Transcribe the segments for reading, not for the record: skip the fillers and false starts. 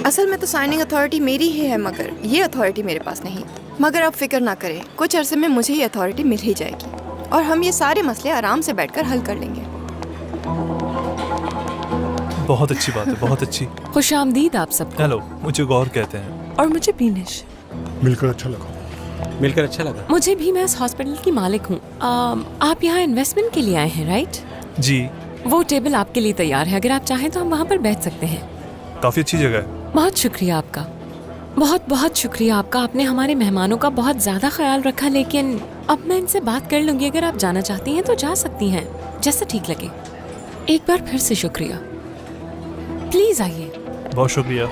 असल में तो साइनिंग अथॉरिटी मेरी ही है, मगर ये अथॉरिटी मेरे पास नहीं। मगर आप फिक्र ना करें, कुछ अरसे में मुझे ये अथॉरिटी मिल ही जाएगी और हम ये सारे मसले आराम से बैठकर हल कर लेंगे। बहुत अच्छी बात है, बहुत अच्छी। खुशामदीद आप सबको। हेलो, मुझे गौर कहते हैं। और मुझे बीनिश। मिलकर अच्छा लगा। मिलकर अच्छा लगा। मुझे भी, मैं इस हॉस्पिटल की मालिक हूँ। आप यहाँ इन्वेस्टमेंट के लिए आए हैं, राइट? जी। वो टेबल आपके लिए तैयार है, अगर आप चाहें तो हम वहाँ पर बैठ सकते हैं। काफी अच्छी जगह है। बहुत शुक्रिया आपका, बहुत बहुत शुक्रिया आपका। आपने हमारे मेहमानों का बहुत ज्यादा ख्याल रखा। लेकिन अब मैं इनसे बात कर लूंगी, अगर आप जाना चाहती हैं तो जा सकती हैं, जैसा ठीक लगे। एक बार फिर से शुक्रिया। प्लीज आइए। बहुत शुक्रिया।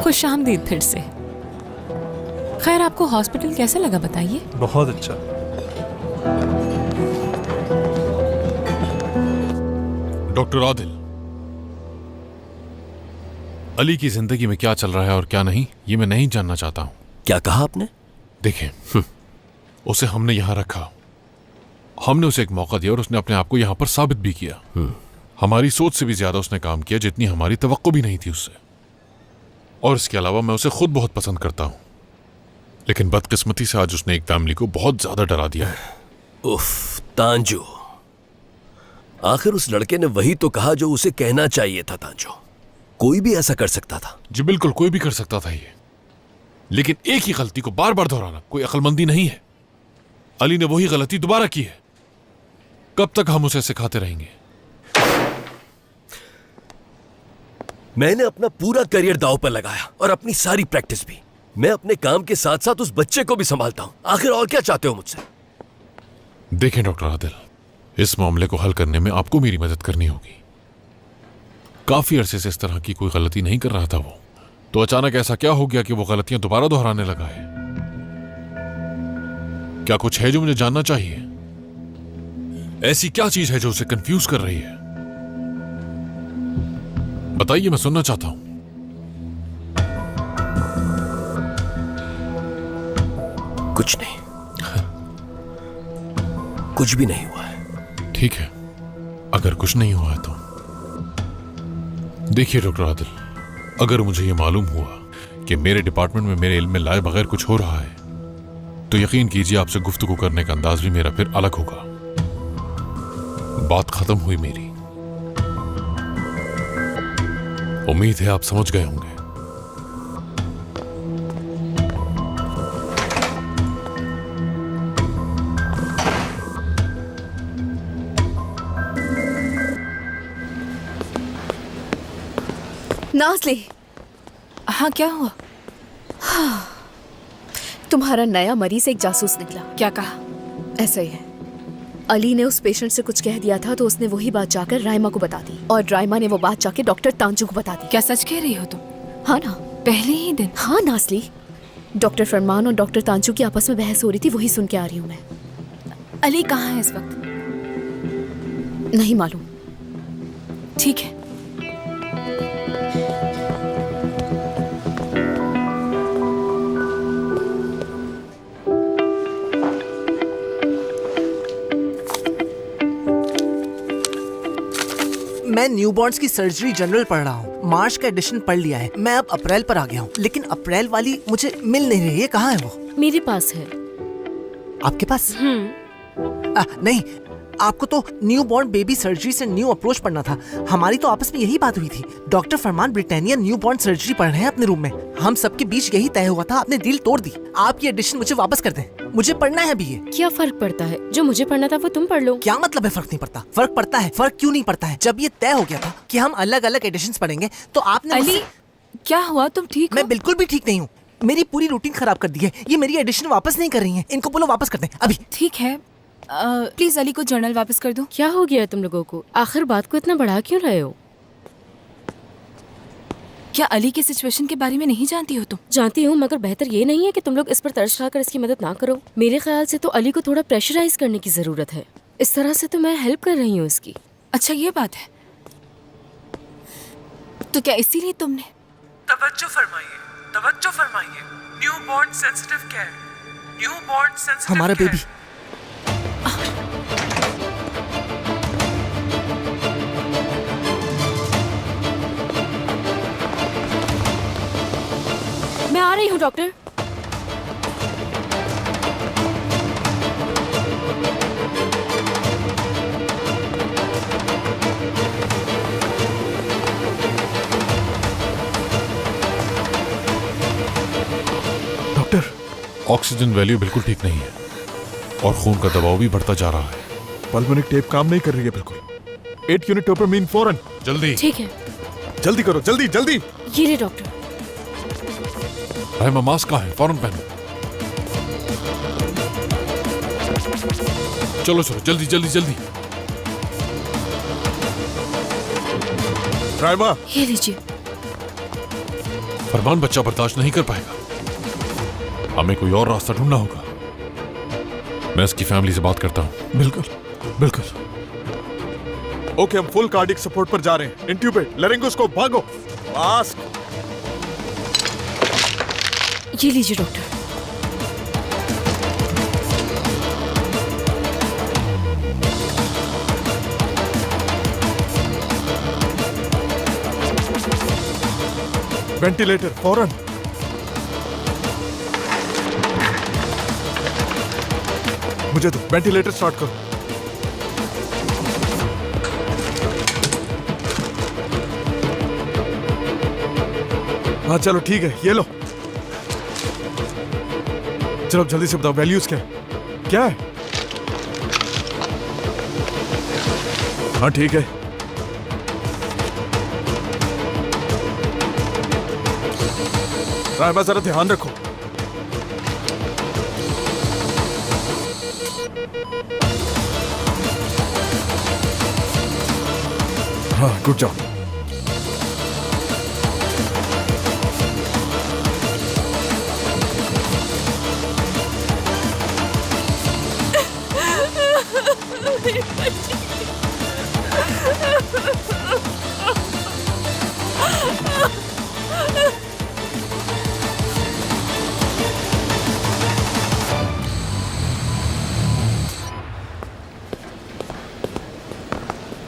खुशामदीद फिर से। खैर, आपको हॉस्पिटल कैसा लगा बताइए? बहुत अच्छा। डॉक्टर आदिल, अली की जिंदगी में क्या चल रहा है और क्या नहीं, ये मैं नहीं जानना चाहता हूं। क्या कहा आपने? देखें, उसे हमने यहां रखा, हमने उसे एक मौका दिया और उसने अपने आप को यहां पर साबित भी किया। हमारी सोच से भी ज्यादा उसने काम किया, जितनी हमारी तवक्को भी नहीं थी उससे। और इसके अलावा मैं उसे खुद बहुत पसंद करता हूं, लेकिन बदकिस्मती से आज उसने एक फैमिली को बहुत ज्यादा डरा दिया है। उफ, तांजो, आखिर उस लड़के ने वही तो कहा जो उसे कहना चाहिए था। तांजो, कोई भी ऐसा कर सकता था। जी बिल्कुल, कोई भी कर सकता था ये, लेकिन एक ही गलती को बार बार दोहराना कोई अक्लमंदी नहीं है। अली ने वही गलती दोबारा की है। कब तक हम उसे सिखाते रहेंगे? मैंने अपना पूरा करियर दांव पर लगाया और अपनी सारी प्रैक्टिस भी। मैं अपने काम के साथ साथ उस बच्चे को भी संभालता हूं। आखिर और क्या चाहते हो मुझसे? देखें डॉक्टर आदिल, इस मामले को हल करने में आपको मेरी मदद करनी होगी। काफी अरसे से इस तरह की कोई गलती नहीं कर रहा था वो, तो अचानक ऐसा क्या हो गया कि वो गलतियां दोबारा दोहराने लगा है? क्या कुछ है जो मुझे जानना चाहिए? ऐसी क्या चीज है जो उसे कंफ्यूज कर रही है? बताइए, मैं सुनना चाहता हूं। कुछ नहीं, कुछ भी नहीं हुआ है। ठीक है, अगर कुछ नहीं हुआ है तो देखिए डॉक्टर आदिल, अगर मुझे यह मालूम हुआ कि मेरे डिपार्टमेंट में मेरे इल्म में लाए बगैर कुछ हो रहा है, तो यकीन कीजिए आपसे गुफ्तगू करने का अंदाज भी मेरा फिर अलग होगा। बात खत्म हुई मेरी। उम्मीद है आप समझ गए होंगे। नाज़ली। हाँ, क्या हुआ? तुम्हारा नया मरीज एक जासूस निकला। क्या कहा? ऐसा ही है, अली ने उस पेशेंट से कुछ कह दिया था तो उसने वही बात जाकर राइमा को बता दी और राइमा ने वो बात जाकर डॉक्टर तांजू को बता दी। क्या सच कह रही हो तुम? हाँ ना, पहले ही दिन? हाँ नाज़ली, डॉक्टर फरमान और डॉक्टर तांजू की आपस में बहस हो रही थी, वही सुन के आ रही हूँ मैं। अली कहाँ है इस वक्त? नहीं मालूम। ठीक है। मैं न्यूबॉर्न्स की सर्जरी जनरल पढ़ रहा हूँ। मार्च का एडिशन पढ़ लिया है। मैं अब अप्रैल पर आ गया हूँ, लेकिन अप्रैल वाली मुझे मिल नहीं रही है। कहाँ है वो? मेरे पास है। आपके पास? नहीं, आपको तो न्यू बॉर्न बेबी सर्जरी से न्यू अप्रोच पढ़ना था। हमारी तो आपस में यही बात हुई थी। डॉक्टर फरमान ब्रिटानिया न्यू बॉर्न सर्जरी पढ़ रहे हैं अपने रूम में। हम सबके बीच यही तय हुआ था। आपने डील तोड़ दी। आपकी एडिशन मुझे वापस कर दें, मुझे पढ़ना है अभी ये। क्या फर्क पड़ता है? जो मुझे पढ़ना था वो तुम पढ़ लो। क्या मतलब है फर्क नहीं पड़ता? फर्क पड़ता है। फर्क क्यों नहीं पड़ता है? जब ये तय हो गया था कि हम अलग अलग एडिशंस पढ़ेंगे तो आपने अली, क्या हुआ? तुम ठीक हो? मैं बिल्कुल भी ठीक नहीं हूँ। मेरी पूरी रूटीन खराब कर दी है। ये मेरी एडिशन वापस नहीं कर रही है। इनको बोलो वापस कर दें अभी। ठीक है, प्लीज अली को जर्नल वापस कर दो। क्या हो गया है तुम लोगों को? आखिर बात को इतना बढ़ा क्यों रहे हो? क्या अली की सिचुएशन के बारे में नहीं जानती हो तुम? जानती हूँ, मगर बेहतर ये नहीं है कि तुम लोग इस पर तरस खाकर इसकी मदद ना करो। मेरे ख्याल से तो अली को थोड़ा प्रेशराइज करने की जरूरत है। इस तरह से तो मैं हेल्प कर रही हूँ इसकी। अच्छा, ये बात है। तो क्या इसीलिए तुमने? तब तवज्जो फरमाइए, तवज्जो फरमाइए। New born sensitive care, new born sensitive हमारा केयर। बेबी। मैं आ रही हूँ डॉक्टर। डॉक्टर, ऑक्सीजन वैल्यू बिल्कुल ठीक नहीं है और खून का दबाव भी बढ़ता जा रहा है। पल्मोनिक टेप काम नहीं कर रही है बिल्कुल। 8 यूनिट डोपामीन फौरन। जल्दी ठीक है, जल्दी करो, जल्दी जल्दी। ये ले डॉक्टर। रहमा, मास्क कहाँ है? फौरन पहनो। चलो चलो, जल्दी जल्दी जल्दी। रायमा, ये लीजिए। फरमान बच्चा बर्दाश्त नहीं कर पाएगा, हमें कोई और रास्ता ढूंढना होगा। मैं इसकी फैमिली से बात करता हूँ। बिल्कुल बिल्कुल। ओके, हम फुल कार्डिक सपोर्ट पर जा रहे हैं। इंट्यूबेट, लेरिंगोस्कोप, भागो। मास्क। ये लीजिए डॉक्टर। वेंटिलेटर फौरन। मुझे तो वेंटिलेटर स्टार्ट करो। हाँ चलो ठीक है, ये लो। चलो जल्दी से बताओ वैल्यूज क्या है? क्या है? हाँ ठीक है। रायमा जरा ध्यान रखो। हाँ गुड जॉब।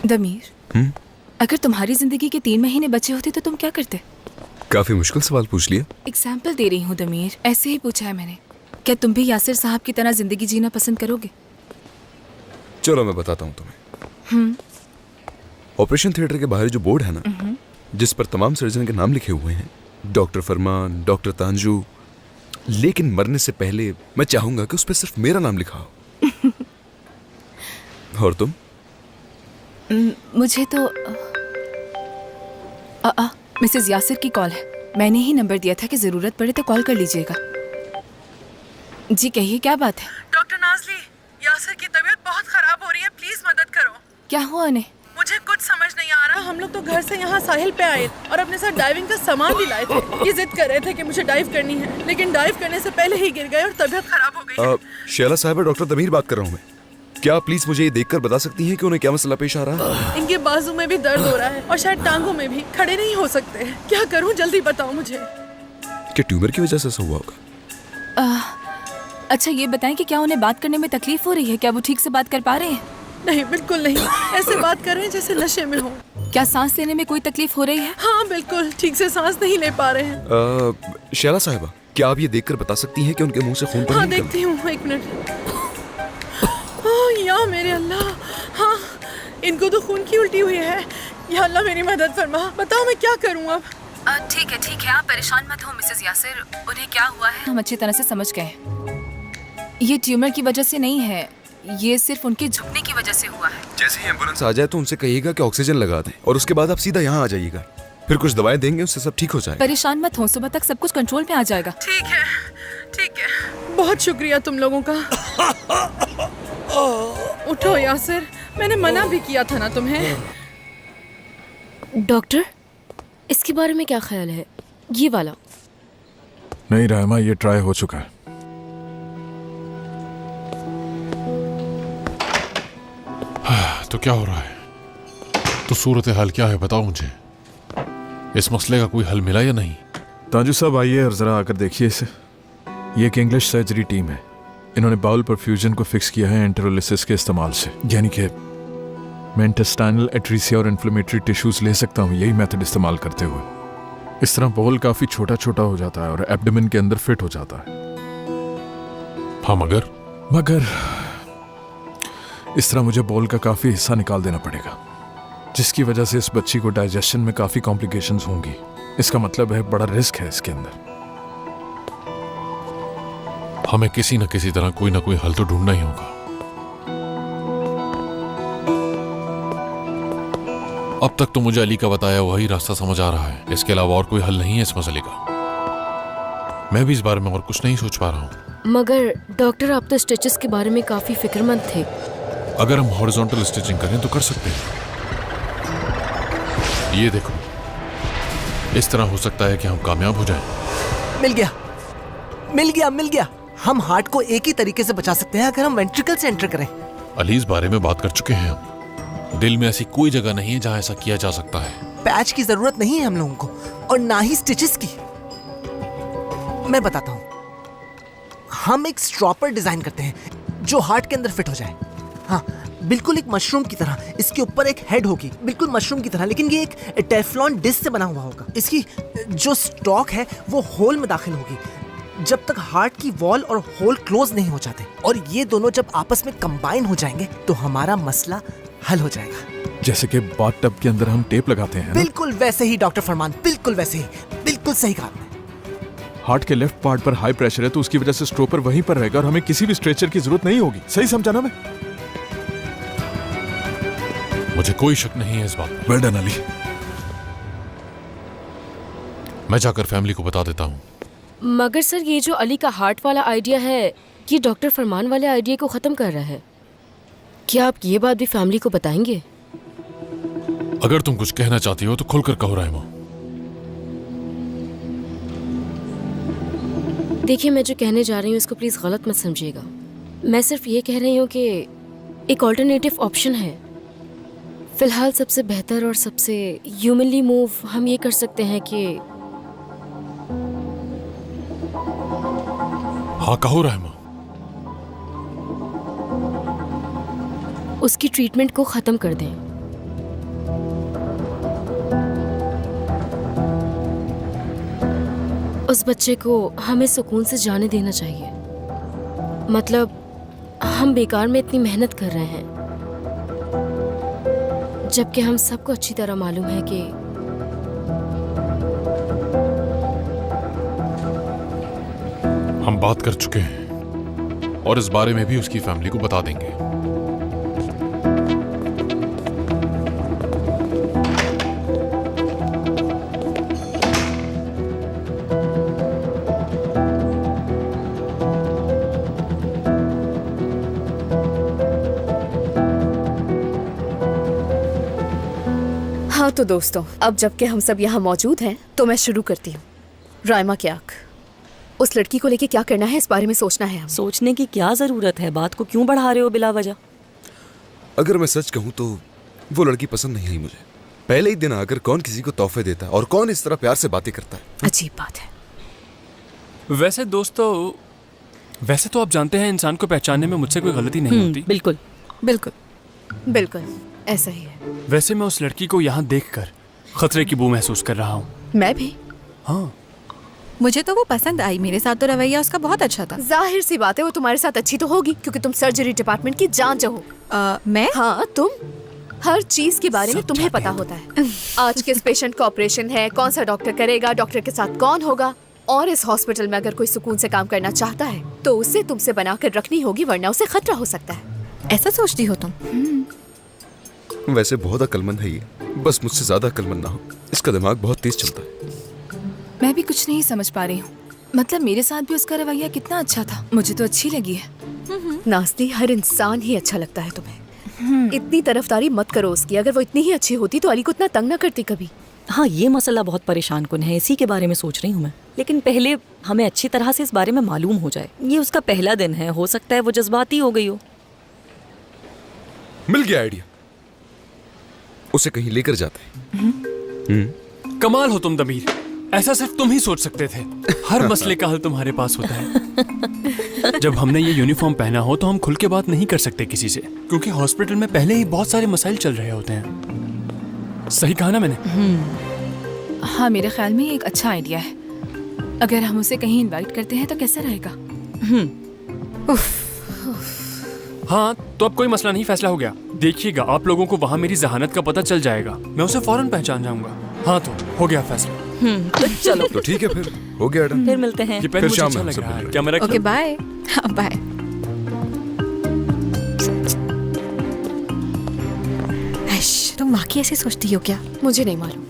दमीर, अगर तुम्हारी जिंदगी के 3 महीने बचे होते तो तुम क्या करते? काफी मुश्किल सवाल पूछ लिया। एग्जाम्पल दे रही हूँ दमीर, ऐसे ही पूछा है मैंने। क्या तुम भी यासिर साहब की तरह जिंदगी जीना पसंद करोगे? चलो मैं बताता हूँ तुम्हें। ऑपरेशन थिएटर के बाहर जो बोर्ड है ना, जिस पर तमाम सर्जन के नाम लिखे हुए हैं, डॉक्टर फरमान, डॉक्टर तांजू, लेकिन मरने से पहले मैं चाहूंगा कि उस पर सिर्फ मेरा नाम लिखा हो। और तुम? मुझे तो मिसेस यासिर की कॉल है। मैंने ही नंबर दिया था कि जरूरत पड़े तो कॉल कर लीजिएगा। जी कहिए, क्या बात है? डॉक्टर नाजली, यासिर की तबीयत बहुत खराब हो रही है, प्लीज मदद करो। क्या हुआ उन्हें? मुझे कुछ समझ नहीं आ रहा। हम लोग तो घर से यहाँ साहिल पे आए और अपने साथ डाइविंग का सामान भी लाए थे। ये जिद कर रहे थे कि मुझे डाइव करनी है, लेकिन डाइव करने से पहले ही गिर गए और तबीयत खराब हो गई है। शैला साहब, डॉक्टर तमीर बात कर रहा हूँ मैं। क्या आप प्लीज मुझे ये देखकर बता सकती हैं कि उन्हें क्या मसला पेश आ रहा है? इनके बाजू में भी दर्द हो रहा है और शायद टांगों में भी। खड़े नहीं हो सकते। क्या करूं, जल्दी बताओ मुझे। क्या ट्यूमर की वजह से ऐसा हुआ होगा? अच्छा ये बताएं कि क्या उन्हें बात करने में तकलीफ हो रही है? क्या वो ठीक से बात कर पा रहे हैं? नहीं, बिल्कुल नहीं। ऐसे बात कर रहे हैं जैसे नशे में हो। क्या सांस लेने में कोई तकलीफ हो रही है? हाँ बिल्कुल, ठीक से सांस नहीं ले पा रहे हैं। शैला साहिबा, क्या आप ये देखकर बता सकती हैं कि उनके मुंह से खून तो हाँ नहीं निकल? देखती हूँ, एक मिनट। या मेरे अल्लाह, हाँ इनको तो खून की उल्टी हुई है। या अल्लाह मेरी मदद फरमा, बताओ मैं क्या करूँ अब? ठीक है, आप परेशान मत हो मिसेस यासिर। उन्हें क्या हुआ है हम अच्छी तरह से समझ गए। ये ट्यूमर की वजह से नहीं है, ये सिर्फ उनके झुकने की वजह से हुआ है। जैसे ही एम्बुलेंस आ जाए तो उनसे कहिएगा कि ऑक्सीजन लगा दें और उसके बाद आप सीधा यहाँ आ जाइएगा। फिर कुछ दवाएं देंगे, उससे सब ठीक हो जाएगा। परेशान मत हो, सुबह तक सब कुछ कंट्रोल में आ जाएगा। ठीक है, ठीक है। बहुत शुक्रिया तुम लोगों का। उठो यासिर, मैंने मना भी किया था ना तुम्हें। डॉक्टर, इसके बारे में क्या ख्याल है? ये वाला? नहीं रायमा, ये ट्राई हो चुका है। तो क्या हो रहा है? तो सूरत हाल क्या है, बताओ मुझे। इस मसले का कोई हल मिला या नहीं? ताजू साहब आइए और जरा आकर देखिए इसे। ये एक इंग्लिश सर्जरी टीम है। इन्होंने बाउल परफ्यूजन को फिक्स किया है एंटेरोलिसिस के इस्तेमाल से, यानी कि मैं इंटेस्टाइनल एट्रीसिया और इन्फ्लेमेटरी टिश्यूज ले सकता हूँ यही मेथड इस्तेमाल करते हुए। इस तरह बाउल काफी छोटा छोटा हो जाता है और एब्डोमेन के अंदर फिट हो जाता है। हाँ मगर इस तरह मुझे बाउल का काफी हिस्सा निकाल देना पड़ेगा, जिसकी वजह से इस बच्ची को डाइजेशन में काफी कॉम्प्लिकेशंस होंगी। इसका मतलब है बड़ा रिस्क है इसके अंदर। हमें किसी न किसी तरह कोई ना कोई हल तो ढूंढना ही होगा। अब तक तो मुझे अली का बताया वही रास्ता समझ आ रहा है, इसके अलावा और कोई हल नहीं है इस मसले का। मैं भी इस बारे में और कुछ नहीं सोच पा रहा हूँ। मगर डॉक्टर, आप तो स्टिचेस के बारे में काफी फिक्रमंद थे। अगर हम हॉरिजॉन्टल स्टिचिंग करें तो कर सकते हैं। ये देखो, इस तरह हो सकता है कि हम कामयाब हो जाएं। मिल गया मिल गया मिल गया। हम हार्ट को एक ही तरीके से बचा सकते हैं अगर हम वेंट्रिकल से एंटर करें। अली इस बारे में बात कर चुके हैं हम। दिल में ऐसी कोई जगह नहीं है जहां ऐसा किया जा सकता है। पैच की जरूरत नहीं है हम लोगों को, और ना ही स्टिचेस की। मैं बताता हूँ, हम एक स्ट्रॉपर डिजाइन करते हैं जो हार्ट के अंदर फिट हो जाए। हाँ, बिल्कुल एक मशरूम की तरह। इसके ऊपर एक हेड होगी, बिल्कुल मशरूम की तरह, लेकिन ये एक टेफ्लॉन डिस्क से बना हुआ होगा। इसकी जो स्टॉक है वो होल में दाखिल होगी जब तक हार्ट की वॉल और होल क्लोज नहीं हो जाते। और ये दोनों जब आपस में कंबाइन हो जाएंगे तो हमारा मसला हल हो जाएगा। जैसे कि बाथ टब के अंदर हम टेप लगाते हैं ना? बिल्कुल वैसे ही डॉक्टर फरमान, बिल्कुल वैसे ही। बिल्कुल सही कहा आपने। हार्ट के लेफ्ट पार्ट पर हाई प्रेशर है तो उसकी वजह से स्ट्रोपर वहीं पर रहेगा और हमें किसी भी स्ट्रेचर की जरूरत नहीं होगी। सही समझा ना मैं? मुझे कोई शक नहीं है इस बात पर। Well done Ali. मैं जाकर फैमिली को बता देता हूँ। मगर सर, ये जो अली का हार्ट वाला आइडिया है, ये डॉक्टर फरमान वाले आइडिया को खत्म कर रहा है। क्या आप ये बात भी फैमिली को बताएंगे? अगर तुम कुछ कहना चाहती हो तो खुलकर कहो रहमा। देखिए, मैं जो कहने जा रही हूँ इसको प्लीज गलत मत समझिएगा। मैं सिर्फ ये कह रही हूँ कि एक ऑल्टरनेटिव ऑप्शन है। फिलहाल सबसे बेहतर और सबसे ह्यूमनली मूव हम ये कर सकते हैं कि हाँ कहो रहमा। उसकी ट्रीटमेंट को खत्म कर दें। उस बच्चे को हमें सुकून से जाने देना चाहिए। मतलब हम बेकार में इतनी मेहनत कर रहे हैं, जबकि हम सबको अच्छी तरह मालूम है कि हम बात कर चुके हैं और इस बारे में भी उसकी फैमिली को बता देंगे। हाँ तो दोस्तों, अब जबकि हम सब यहाँ मौजूद हैं तो मैं शुरू करती हूँ। राइमा की आँख, उस लड़की को लेके क्या करना है इस बारे में सोचना है हमें। सोचने की क्या जरूरत है? बात को क्यों बढ़ा रहे हो बिला वजह? अगर मैं सच कहूं तो वो लड़की पसंद नहीं आई मुझे। पहले ही दिन आकर कौन किसी को तोहफे देता है और कौन इस तरह प्यार से बातें करता है? अजीब बात है। वैसे दोस्तों, वैसे तो आप जानते हैं इंसान को पहचानने में मुझसे कोई गलती नहीं होती। बिल्कुल बिल्कुल बिल्कुल ऐसा ही है। वैसे मैं उस लड़की को यहाँ देखकर खतरे की बू महसूस कर रहा हूँ। मैं भी। हाँ, मुझे तो वो पसंद आई। मेरे साथ तो रवैया उसका बहुत अच्छा था। जाहिर सी बात है वो तुम्हारे साथ अच्छी तो होगी क्योंकि तुम सर्जरी डिपार्टमेंट की जांच हो। मैं? हाँ, तुम हर चीज के बारे में तुम्हें पता होता है। आज किस पेशेंट का ऑपरेशन है, कौन सा डॉक्टर करेगा, डॉक्टर के साथ कौन होगा, और इस हॉस्पिटल में अगर कोई सुकून से काम करना चाहता है तो उसे तुमसे बनाकर रखनी होगी, वरना उसे खतरा हो सकता है। ऐसा सोचती हो तुम? वैसे बहुत अक्लमंद है ये, बस मुझसे ज्यादा अक्लमंद ना हो। इसका दिमाग बहुत तेज चलता है। मैं भी कुछ नहीं समझ पा रही हूँ। मतलब मेरे साथ भी उसका रवैया कितना अच्छा था, मुझे तो अच्छी लगी है। नाज़नी, हर इंसान ही अच्छा लगता है तुम्हें। इतनी तरफदारी मत करो उसकी। अगर वो इतनी ही अच्छी होती तो अली को इतना तंग ना करती कभी। हाँ, ये मसला बहुत परेशान कुन है, इसी के बारे में सोच रही हूँ मैं। लेकिन पहले हमें अच्छी तरह से इस बारे में मालूम हो जाए। ये उसका पहला दिन है, हो सकता है वो जज्बाती हो गई हो। मिल गया आइडिया, उसे कहीं लेकर जाते हैं। कमाल हो तुम दमीर। ऐसा सिर्फ तुम ही सोच सकते थे। हर मसले का हल तुम्हारे पास होता है। जब हमने ये यूनिफॉर्म पहना हो तो हम खुल के बात नहीं कर सकते किसी से, क्योंकि हॉस्पिटल में पहले ही बहुत सारे मसाइल चल रहे होते हैं। सही कहा ना मैंने? हाँ, मेरे ख्याल में ये एक अच्छा आइडिया है। अगर हम उसे कहीं इनवाइट करते हैं तो कैसा रहेगा? हाँ, तो अब कोई मसला नहीं, फैसला हो गया। देखिएगा, आप लोगों को वहाँ मेरी जहानत का पता चल जाएगा। मैं उसे फौरन पहचान जाऊंगा। हाँ, तो हो गया फैसला। तो चलो तो ठीक है, फिर हो गया डन। फिर मिलते हैं। ये पेन फिर मुझे शाम अच्छा में लग सब रहा है। मिलेंगे। क्या मैं रख ओके लूं? बाय। हाँ बाय। तुम वाकई ऐसे सोचती हो क्या? मुझे नहीं मालूम।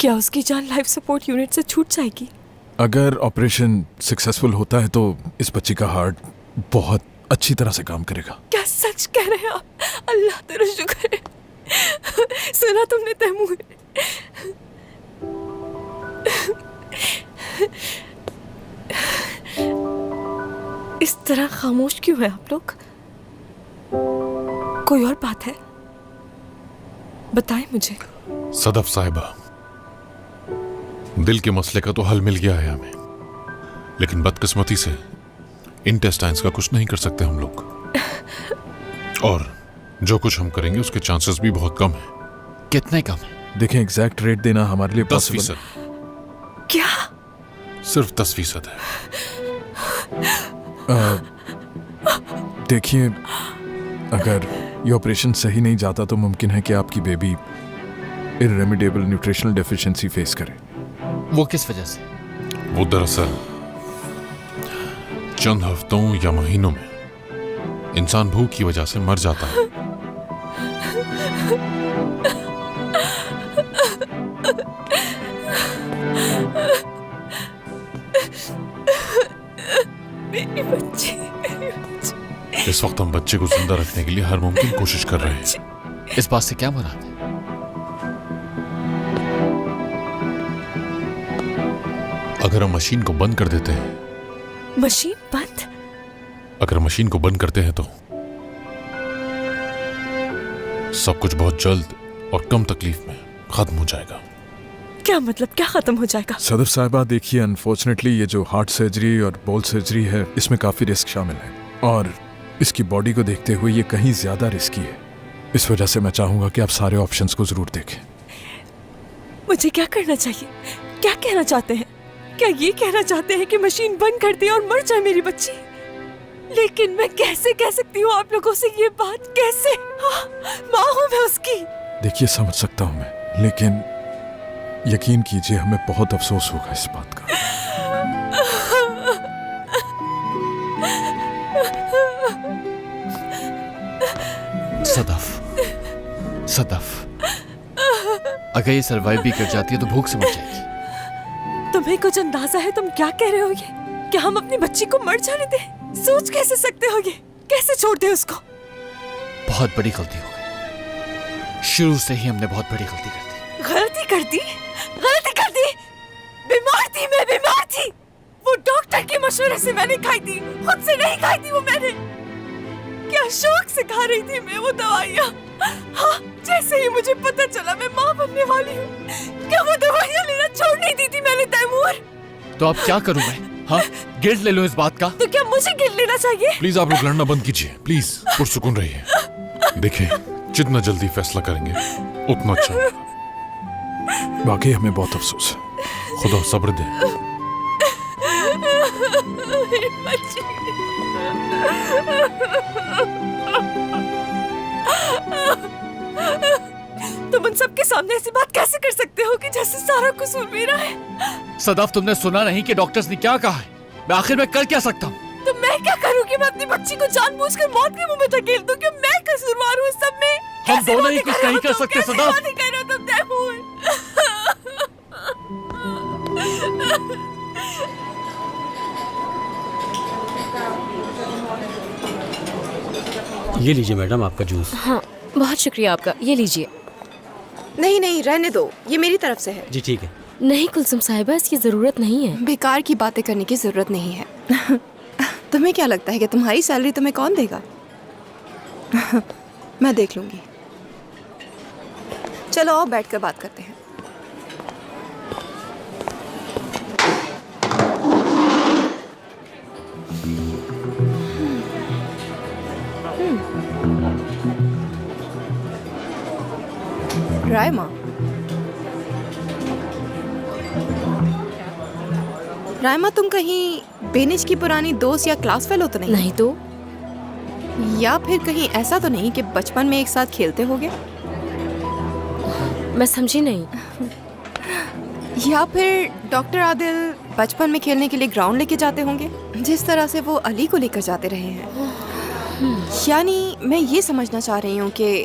क्या उसकी जान लाइफ सपोर्ट यूनिट से छूट जाएगी? अगर ऑपरेशन सक्सेसफुल होता है तो इस बच्ची का हार्ट बहुत अच्छी तरह से काम करेगा। क्या सच कह रहे हैं आप? अल्लाह तेरा शुक्र है। सुना तुमने तैमूर? इस तरह खामोश क्यों है आप लोग? कोई और बात है? बताएं मुझे। सदफ साहिबा, दिल के मसले का तो हल मिल गया है हमें, लेकिन बदकिस्मती से इंटेस्टाइन्स का कुछ नहीं कर सकते हम लोग। और जो कुछ हम करेंगे उसके चांसेस भी बहुत कम है। कितने कम है? देखें, एग्जैक्ट रेट देना हमारे लिए 10%। क्या? सिर्फ 10% है। देखिए, अगर ये ऑपरेशन सही नहीं जाता तो मुमकिन है कि आपकी बेबी इररेमिडिएबल न्यूट्रिशनल डेफिशिएंसी फेस करे। वो किस वजह से? वो दरअसल चंद हफ्तों या महीनों में इंसान भूख की वजह से मर जाता है। मेरी बच्ची। इस वक्त हम बच्चे को जिंदा रखने के लिए हर मुमकिन कोशिश कर रहे हैं। इस बात से क्या मुराद है? अगर हम मशीन को बंद कर देते हैं, मशीन बंद? अगर मशीन को बंद करते हैं तो सब कुछ बहुत जल्द और कम तकलीफ में खत्म हो जाएगा। क्या मतलब, क्या खत्म हो जाएगा? सदफ साहिबा, देखिए, अनफॉर्चुनेटली ये जो हार्ट सर्जरी और बोल सर्जरी है, इसमें काफ़ी रिस्क शामिल है और इसकी बॉडी को देखते हुए ये कहीं ज़्यादा रिस्की है। इस वजह से मैं चाहूँगा कि आप सारे ऑप्शंस को ज़रूर देखें। मुझे क्या करना चाहिए? क्या कहना चाहते हैं? क्या ये कहना चाहते हैं कि मशीन बंद कर दे और मर जाए मेरी बच्ची? लेकिन मैं कैसे कह सकती हूँ आप लोगों से ये बात? कैसे? माँ हूँ मैं उसकी। देखिए, समझ सकता हूँ मैं, लेकिन यकीन कीजिए हमें बहुत अफसोस होगा इस बात का। सदफ, अगर ये सर्वाइव भी कर जाती है तो भूख से मर जाएगी। तुम्हें कुछ अंदाजा है तुम क्या कह रहे हो? ये क्या हम अपनी बच्ची को मर जाने दें? सोच कैसे सकते हो? ये कैसे छोड़ दे उसको? बहुत बड़ी गलती हो गई। शुरू से ही हमने बहुत बड़ी गलती कर दी। गलती कर दी? गलती कर दी? बीमार थी मैं, बीमार थी। वो डॉक्टर के मशवरे से मैंने खाई थी, खुद से नहीं खाई थी वो मैंने। क्या शौक से खा रही थी मैं वो दवाइयाँ। हाँ, जैसे ही मुझे पता चला मैं माँ बनने वाली हूँ, क्या वो दवाइयाँ लेना छोड़ नहीं दी थी मैंने तैमूर? तो अब क्या करूँ मैं? हाँ, गिल्ट ले लो इस बात का। तो क्या मुझे गिल्ट लेना चाहिए? प्लीज आप लोग लड़ना बंद कीजिए, प्लीज पुरसुकून रहिए। देखिए, जितना जल्दी फैसला करेंगे उतना अच्छा होगा। वाकई हमें बहुत अफसोस है। खुदा सब्र दे। तुम उन सबके सामने ऐसी बात कैसे कर सकते हो कि जैसे सारा कसूर मेरा है? सदाफ, तुमने सुना नहीं कि डॉक्टर्स ने क्या कहा है? मैं आखिर में कर क्या सकता हूँ? तो मैं क्या करूँ कि मैं अपनी बच्ची को जानबूझकर मौत के मुंह में धकेल दूँ? कि मैं कसूरवार हूँ सब में? हम दोनों ही कुछ नहीं कर सकते सदाफ। कैसे कह रहे हो तुम तैमूर? ये लीजिए मैडम आपका जूस। हाँ, बहुत शुक्रिया आपका। ये लीजिए। नहीं नहीं, रहने दो, ये मेरी तरफ से है। जी ठीक है। नहीं कुलसुम साहिबा, इसकी जरूरत नहीं है। बेकार की बातें करने की जरूरत नहीं है। तुम्हें क्या लगता है कि तुम्हारी सैलरी तुम्हें कौन देगा? मैं देख लूंगी। चलो आओ बैठकर बात करते हैं। रायमा, रायमा तुम कहीं बेनिश की पुरानी दोस्त या क्लास फेलो तो नहीं? नहीं तो। या फिर कहीं ऐसा तो नहीं कि बचपन में एक साथ खेलते होगे? मैं समझी नहीं। या फिर डॉक्टर आदिल बचपन में खेलने के लिए ग्राउंड लेके जाते होंगे जिस तरह से वो अली को लेकर जाते रहे हैं। यानी मैं ये समझना चाह रही हूँ कि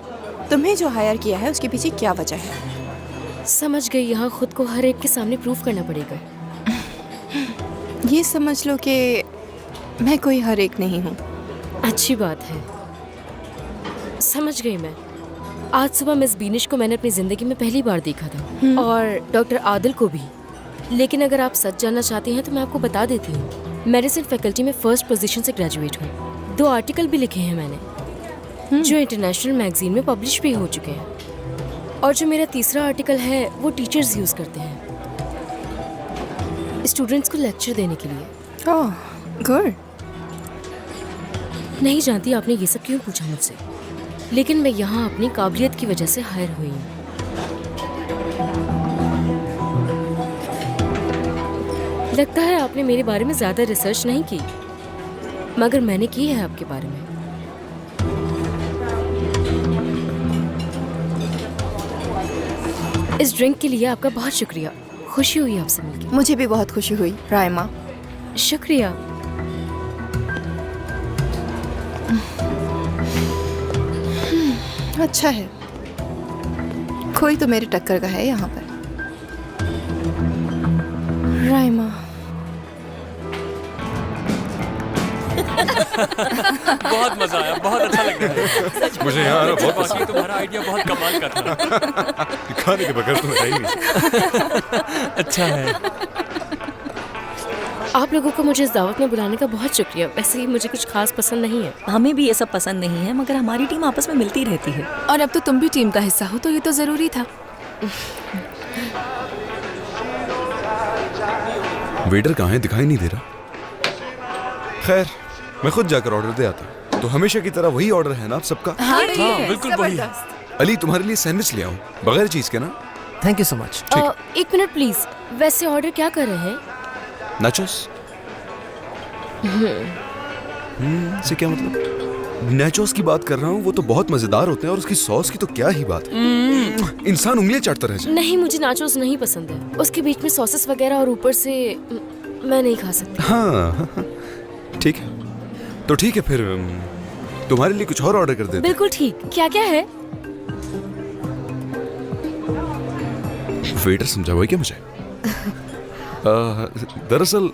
तुम्हें जो हायर किया है उसके पीछे क्या वजह है। समझ गई, यहाँ खुद को हर एक के सामने प्रूफ करना पड़ेगा। ये समझ लो कि मैं कोई हर एक नहीं हूँ। अच्छी बात है, समझ गई मैं। आज सुबह मिस बीनिश को मैंने अपनी जिंदगी में पहली बार देखा था और डॉक्टर आदिल को भी। लेकिन अगर आप सच जानना चाहती हैं तो मैं आपको बता देती हूँ, मेडिसिन फैकल्टी में फर्स्ट पोजीशन से ग्रेजुएट हूँ। 2 आर्टिकल भी लिखे हैं मैंने जो इंटरनेशनल मैगजीन में पब्लिश भी हो चुके हैं। और जो मेरा तीसरा आर्टिकल है वो टीचर्स यूज करते हैं स्टूडेंट्स को लेक्चर देने के लिए। Oh good. नहीं जानती आपने ये सब क्यों पूछा मुझसे, लेकिन मैं यहाँ अपनी काबिलियत की वजह से हायर हुई हूँ। लगता है आपने मेरे बारे में ज्यादा रिसर्च नहीं की, मगर मैंने की है आपके बारे में। इस ड्रिंक के लिए आपका बहुत शुक्रिया। खुशी हुई आपसे मिलकर। मुझे भी बहुत खुशी हुई रायमा। शुक्रिया। अच्छा है, कोई तो मेरे टक्कर का है यहाँ पर। रायमा बहुत मजा आया, बहुत अच्छा लग रहा है। मुझे यहाँ आना बहुत पसंद है। तुम्हारा आइडिया बहुत कमाल का था। खाने के बगैर तो है ही नहीं। अच्छा है। आप लोगों को मुझे इस दावत में बुलाने का बहुत शुक्रिया। वैसे ही मुझे कुछ खास पसंद नहीं है। हमें भी ये सब पसंद नहीं है, मगर हमारी टीम आपस में मिलती रहती है। और अब तो तुम भी टीम का हिस्सा हो, तो ये तो जरूरी था। वेटर कहाँ है? दिखाई नहीं दे रहा। खैर, मैं खुद जाकर ऑर्डर दे आता हूँ। तो हमेशा की तरह वही ऑर्डर है ना आप सबका? हाँ, बिल्कुल वही। अली, तुम्हारे लिए सैंडविच ले आऊँ बगैर चीज के ना? Thank you so much. एक मिनट प्लीज, वैसे ऑर्डर क्या कर रहे हैं? नाचोस। से क्या मतलब? नाचोस की बात कर रहा हूँ। वो तो बहुत मजेदार होते हैं और उसकी सॉस की तो क्या ही बात है। इंसान उंगलियां चाटता रह जाए। नहीं, मुझे नाचोस नहीं पसंद है। उसके बीच में सॉसेस वगैरह और ऊपर से मैं नहीं खा सकती। हाँ, ठीक है तो ठीक है, फिर तुम्हारे लिए कुछ और ऑर्डर कर देते। बिल्कुल ठीक। क्या क्या है? वेटर समझा क्या मुझे? दरअसल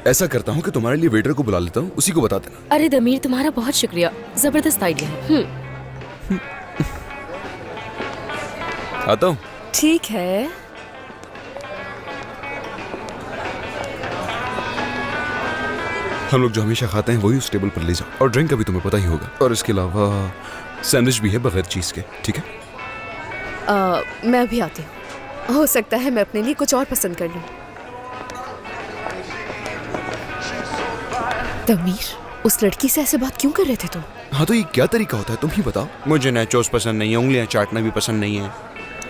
ऐसा करता हूँ कि तुम्हारे लिए वेटर को बुला लेता हूँ, उसी को बता देना। अरे दमीर, तुम्हारा बहुत शुक्रिया, जबरदस्त आइडिया है। आता हूँ। ठीक है। हम लोग जो हमेशा खाते हैं वही उस टेबल पर ले जाओ, और ड्रिंक का भी तुम्हें पता ही होगा। और इसके अलावा सैंडविच भी है बगैर चीज के, ठीक है? मैं भी आती हूँ। हो सकता है मैं अपने लिए कुछ और पसंद कर लूँ। तमीर, उस लड़की से ऐसे बात क्यों कर रहे थे तुम? हाँ तो ये क्या तरीका होता है, तुम ही बताओ। मुझे नाचोस पसंद नहीं है, उंगलियां चाटना भी पसंद नहीं है।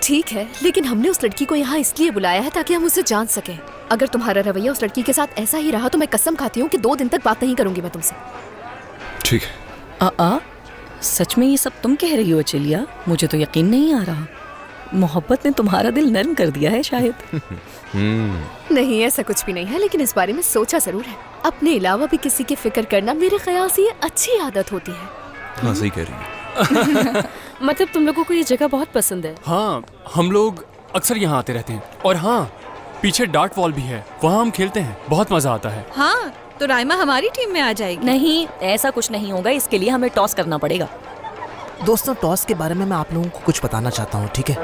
ठीक है, लेकिन हमने उस लड़की को यहाँ इसलिए बुलाया है ताकि हम उसे जान सकें। अगर तुम्हारा रवैया उस लड़की के साथ ऐसा ही रहा तो मैं कसम खाती हूँ कि 2 दिन तक बात नहीं करूंगी मैं तुमसे। ठीक है। सच में ये सब तुम कह रही हो चलिया? मुझे तो यकीन नहीं आ रहा। मोहब्बत ने तुम्हारा दिल नरम कर दिया है शायद। नहीं, ऐसा कुछ भी नहीं है, लेकिन इस बारे में सोचा जरूर है। अपने अलावा भी किसी की फिक्र करना मेरे ख्याल से ये अच्छी आदत होती है। हाँ सही कह रही है। मतलब तुम लोगों को ये जगह बहुत पसंद है? हाँ, हम लोग अक्सर यहाँ आते रहते हैं। और हाँ, पीछे डार्ट वॉल भी है, वहाँ हम खेलते हैं, बहुत मजा आता है। हाँ, तो राइमा हमारी टीम में आ जाएगी। नहीं, ऐसा कुछ नहीं होगा। इसके लिए हमें टॉस करना पड़ेगा। दोस्तों, टॉस के बारे में मैं आप लोगों को कुछ बताना चाहता हूँ, ठीक है?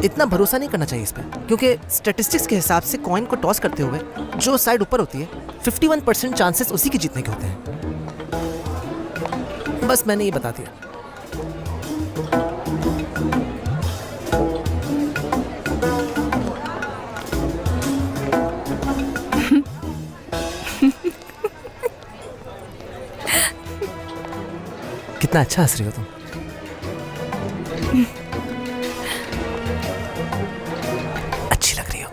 इतना भरोसा नहीं करना चाहिए इस पे, क्योंकि स्टैटिस्टिक्स के हिसाब से कॉइन को टॉस करते हुए जो साइड ऊपर होती है 51% चांसेस उसी के जीतने के होते हैं। बस मैंने ये बता दिया। कितना अच्छा हंस रही हो तुम। अच्छी लग रही हो।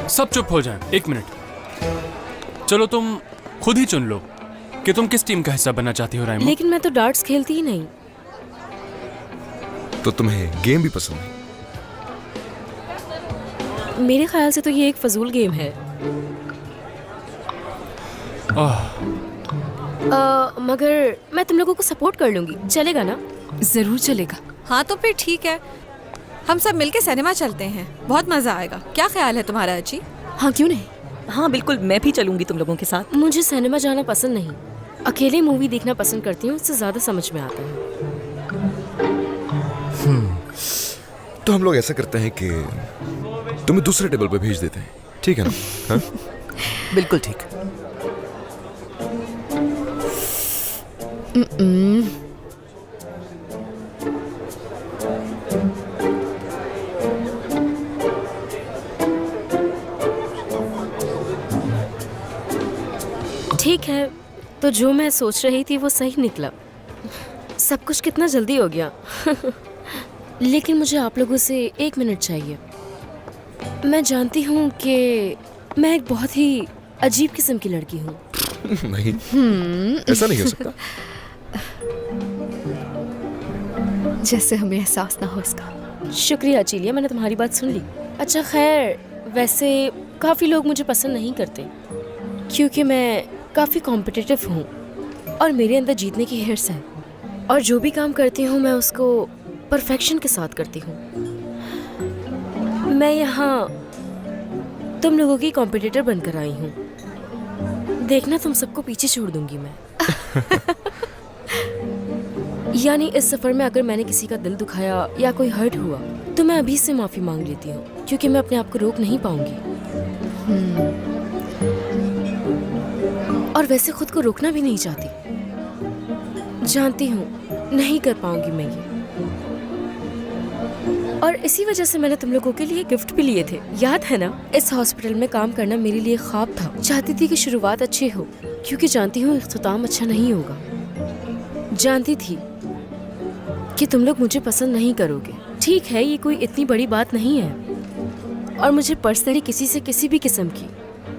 सब चुप हो जाएं, 1 मिनट। चलो तुम खुद ही चुन लो कि तुम किस टीम का हिस्सा बनना चाहती हो राइमा। लेकिन मैं तो डार्ट्स खेलती ही नहीं। तो तुम्हें गेम भी पसंद है? मेरे ख्याल से तो ये एक फजूल गेम है। मगर मैं तुम लोगों को सपोर्ट कर लूंगी, चलेगा ना? जरूर चलेगा। हाँ तो फिर ठीक है, हम सब मिलके सिनेमा चलते हैं, बहुत मजा आएगा। क्या ख्याल है तुम्हारा अची? हाँ क्यों नहीं। हाँ बिल्कुल, मैं भी चलूंगी तुम लोगों के साथ। मुझे सिनेमा जाना पसंद नहीं, अकेले मूवी देखना पसंद करती हूँ, उससे ज्यादा समझ में आता है। तो हम लोग ऐसा करते हैं कि तुम्हें दूसरे टेबल पे भेज देते हैं, ठीक है ना? हाँ? बिल्कुल ठीक। ठीक है, तो जो मैं सोच रही थी वो सही निकला। सब कुछ कितना जल्दी हो गया। लेकिन मुझे आप लोगों से 1 मिनट चाहिए। मैं जानती हूँ कि मैं एक बहुत ही अजीब किस्म की लड़की हूँ। नहीं, ऐसा नहीं हो सकता। जैसे हमें एहसास ना हो इसका। शुक्रिया चीलिया, मैंने तुम्हारी बात सुन ली। अच्छा खैर, वैसे काफ़ी लोग मुझे पसंद नहीं करते क्योंकि मैं काफ़ी कॉम्पिटिटिव हूँ और मेरे अंदर जीतने की हिर्स है, और जो भी काम करती हूँ मैं उसको परफेक्शन के साथ करती हूँ। मैं यहाँ तुम लोगों की कॉम्पिटिटर बनकर आई हूँ। देखना, तुम सबको पीछे छोड़ दूंगी मैं। यानी इस सफर में अगर मैंने किसी का दिल दुखाया या कोई हर्ट हुआ तो मैं अभी से माफी मांग लेती हूँ, क्योंकि मैं अपने आप को रोक नहीं पाऊंगी। और वैसे खुद को रोकना भी नहीं चाहती। जानती हूँ नहीं कर पाऊंगी मैं ये, और इसी वजह से मैंने तुम लोगों के लिए गिफ्ट भी लिए थे, याद है ना? इस हॉस्पिटल में काम करना मेरे लिए ख्वाब था। चाहती थी कि शुरुआत अच्छी हो, क्योंकि जानती हूँ इख्तिताम अच्छा नहीं होगा। जानती थी कि तुम लोग मुझे पसंद नहीं करोगे। ठीक है, ये कोई इतनी बड़ी बात नहीं है, और मुझे पर्सनली किसी से किसी भी किस्म की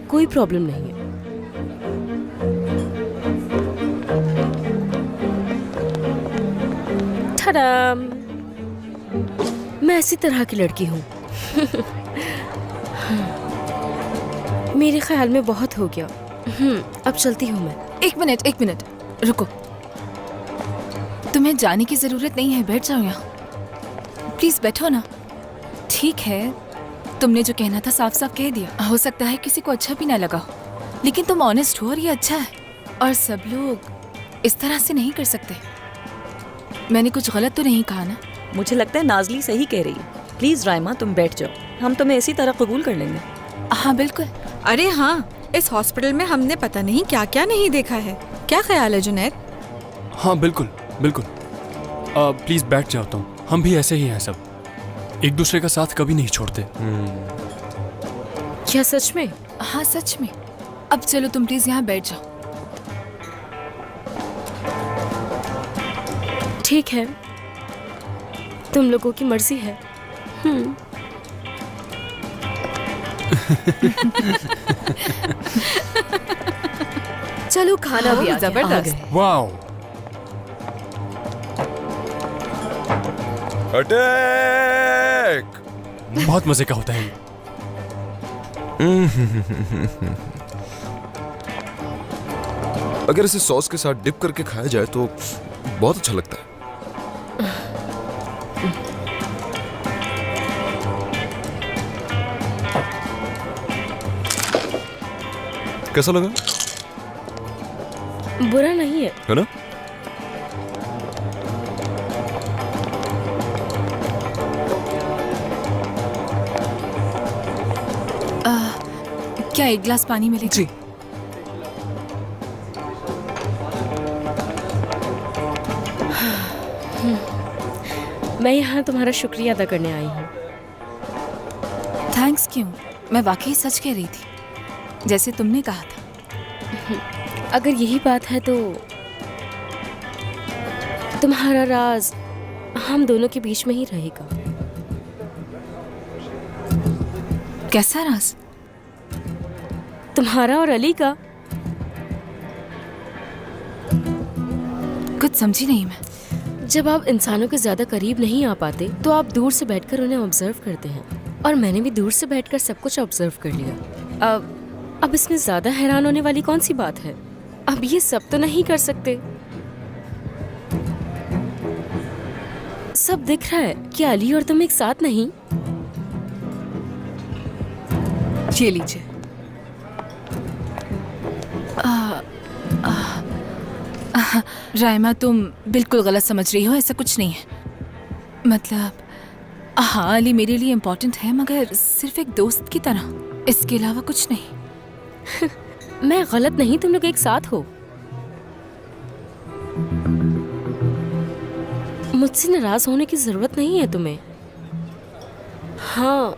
कोई प्रॉब्लम नहीं है। ठड़ाम, मैं ऐसी तरह की लड़की हूँ। मेरे ख्याल में बहुत हो गया। अब चलती हूँ मैं। 1 मिनट रुको। तुम्हें जाने की जरूरत नहीं है, बैठ जाओ यहाँ। प्लीज बैठो ना। ठीक है, तुमने जो कहना था साफ साफ कह दिया। हो सकता है किसी को अच्छा भी ना लगा हो, लेकिन तुम ऑनेस्ट हो और ये अच्छा है। और सब लोग इस तरह से नहीं कर सकते। मैंने कुछ गलत तो नहीं कहा ना? मुझे लगता है नाजली सही कह रही है। प्लीज राइमा, तुम बैठ जाओ, हम तुम्हें इसी तरह कबूल कर लेंगे। हाँ बिल्कुल। अरे हाँ, इस हॉस्पिटल में हमने पता नहीं क्या क्या नहीं देखा है। क्या ख्याल है जुनैद? हाँ बिल्कुल बिल्कुल। प्लीज बैठ जाओ तुम। हम भी ऐसे ही हैं सब, एक दूसरे का साथ कभी नहीं छोड़ते। क्या सच में? हाँ सच में। अब चलो तुम प्लीज यहाँ बैठ जाओ। ठीक है, तुम लोगों की मर्जी है। चलो खाना भी आ गया। जबरदस्त। Wow, attack! बहुत मजे का होता है ये। अगर इसे सॉस के साथ डिप करके खाया जाए तो बहुत अच्छा लगता है। कैसा लगा? बुरा नहीं है। है ना? क्या एक गिलास पानी मिलेगा? जी। मैं यहाँ तुम्हारा शुक्रिया अदा करने आई हूँ। थैंक्स क्यों? मैं वाकई सच कह रही थी, जैसे तुमने कहा था। अगर यही बात है तो तुम्हारा राज हम दोनों के बीच में ही रहेगा। कैसा राज? तुम्हारा और अली का। कुछ समझी नहीं मैं। जब आप इंसानों के ज्यादा करीब नहीं आ पाते तो आप दूर से बैठकर उन्हें ऑब्जर्व करते हैं, और मैंने भी दूर से बैठकर सब कुछ ऑब्जर्व कर लिया। अब इसमें ज्यादा हैरान होने वाली कौन सी बात है? अब ये सब तो नहीं कर सकते। सब दिख रहा है कि अली और तुम एक साथ नहीं। ये लीजिए। रायमा, तुम बिल्कुल गलत समझ रही हो, ऐसा कुछ नहीं है। मतलब हाँ, अली मेरे लिए इम्पोर्टेंट है, मगर सिर्फ एक दोस्त की तरह, इसके अलावा कुछ नहीं। मैं गलत नहीं, तुम लोग एक साथ हो। मुझसे नाराज होने की जरूरत नहीं है तुम्हें। हाँ,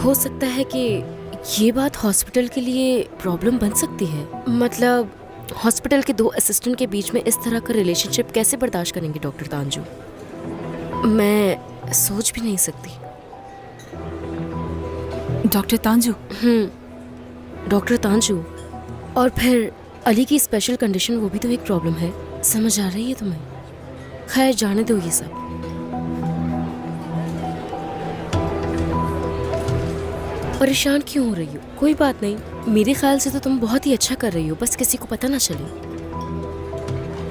हो सकता है कि ये बात हॉस्पिटल के लिए प्रॉब्लम बन सकती है। मतलब हॉस्पिटल के 2 असिस्टेंट के बीच में इस तरह का रिलेशनशिप कैसे बर्दाश्त करेंगे डॉक्टर तांजू? मैं सोच भी नहीं सकती। डॉक्टर तांजू? डॉक्टर तांजू। और फिर अली की स्पेशल कंडीशन, वो भी तो एक प्रॉब्लम है। समझ आ रही है तुम्हें? खैर, जाने दो ये सब। परेशान क्यों हो रही हो? कोई बात नहीं, मेरे ख्याल से तो तुम बहुत ही अच्छा कर रही हो, बस किसी को पता ना चले।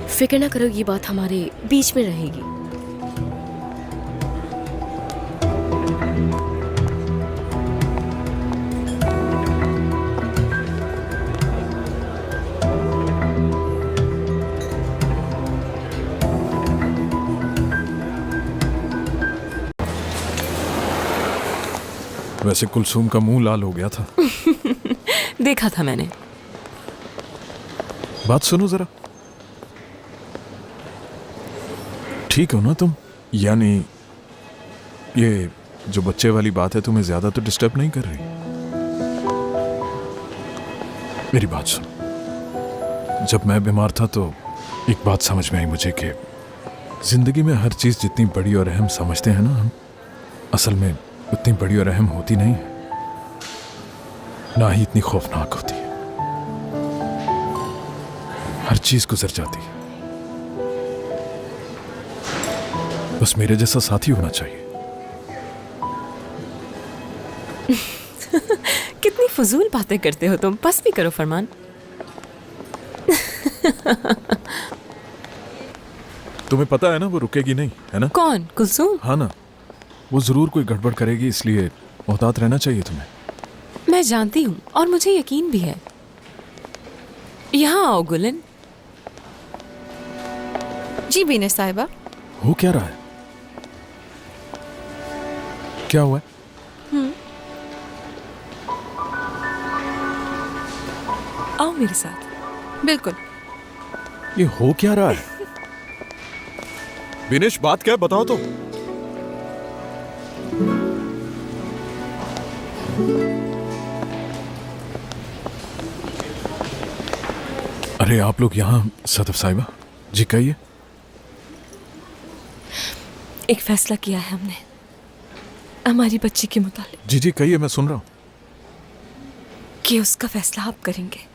फिक्र ना करो, ये बात हमारे बीच में रहेगी। वैसे कुलसूम का मुंह लाल हो गया था। देखा था मैंने। बात सुनो जरा। ठीक हो ना तुम? यानी ये जो बच्चे वाली बात है तुम्हें ज्यादा तो डिस्टर्ब नहीं कर रही? मेरी बात सुन। जब मैं बीमार था तो एक बात समझ में आई मुझे कि जिंदगी में हर चीज जितनी बड़ी और अहम समझते हैं ना हम, असल में उतनी बड़ी और अहम होती नहीं है, ना ही इतनी खौफनाक होती है। हर चीज गुजर जाती है, बस मेरे जैसा साथी होना चाहिए। कितनी फजूल बातें करते हो तुम। बस भी करो फरमान। तुम्हें पता है ना वो रुकेगी नहीं, है ना? कौन? कुलसूम? हाँ ना, वो जरूर कोई गड़बड़ करेगी, इसलिए मोहतात रहना चाहिए तुम्हें। मैं जानती हूँ और मुझे यकीन भी है। यहाँ आओ गुलन। जी बीना साहिबा। हो क्या रहा है? क्या हुआ है? आओ मेरे साथ। बिल्कुल। ये हो क्या रहा है? विनेश, बात क्या है बताओ तो। अरे आप लोग यहाँ। सदफ साहिबा जी, कहिए। एक फैसला किया है हमने हमारी बच्ची के मुतालिक। जी जी कहिए, मैं सुन रहा हूँ। कि उसका फैसला आप करेंगे।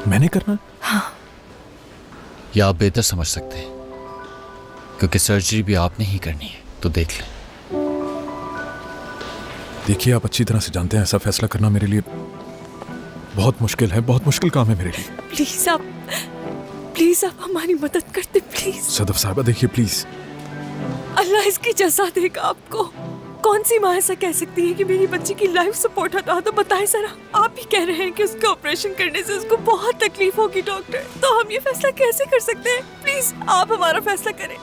मैंने करना? हाँ। या आप बेहतर समझ सकते हैं, क्योंकि सर्जरी भी आपने ही करनी है, तो देख लें। देखिए, आप अच्छी तरह से जानते हैं ऐसा फैसला करना मेरे लिए बहुत मुश्किल है, बहुत मुश्किल काम है मेरे लिए। प्लीज आप हमारी मदद करते, प्लीज। सदफ साहिबा देखिए प्लीज। अल्लाह इसकी जज़ा देगा आपको। कौन सी माँ ऐसा कह सकती है कि मेरी बच्ची की लाइफ सपोर्ट हटा? तो बताएं जरा। आप ही कह रहे हैं कि उसका ऑपरेशन करने से उसको बहुत तकलीफ होगी डॉक्टर, तो हम ये फैसला कैसे कर सकते हैं? प्लीज आप हमारा फैसला करें।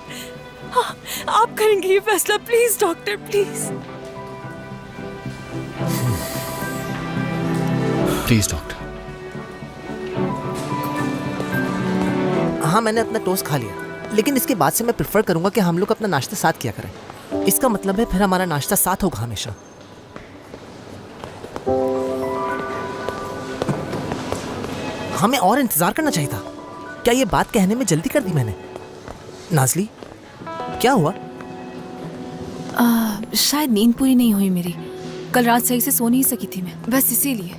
हाँ, आप करेंगे ये फैसला, please doctor, please. Please doctor. हाँ, मैंने अपना टोस्ट खा लिया, लेकिन इसके बाद से मैं प्रेफर करूंगा कि हम लोग अपना नाश्ता साथ किया करें। इसका मतलब है फिर हमारा नाश्ता साथ होगा हमेशा। हमें और इंतजार करना चाहिए था। क्या ये बात कहने में जल्दी कर दी मैंने? नाज़ली, क्या हुआ? शायद नींद पूरी नहीं हुई मेरी। कल रात सही से सो नहीं सकी थी मैं, बस इसीलिए।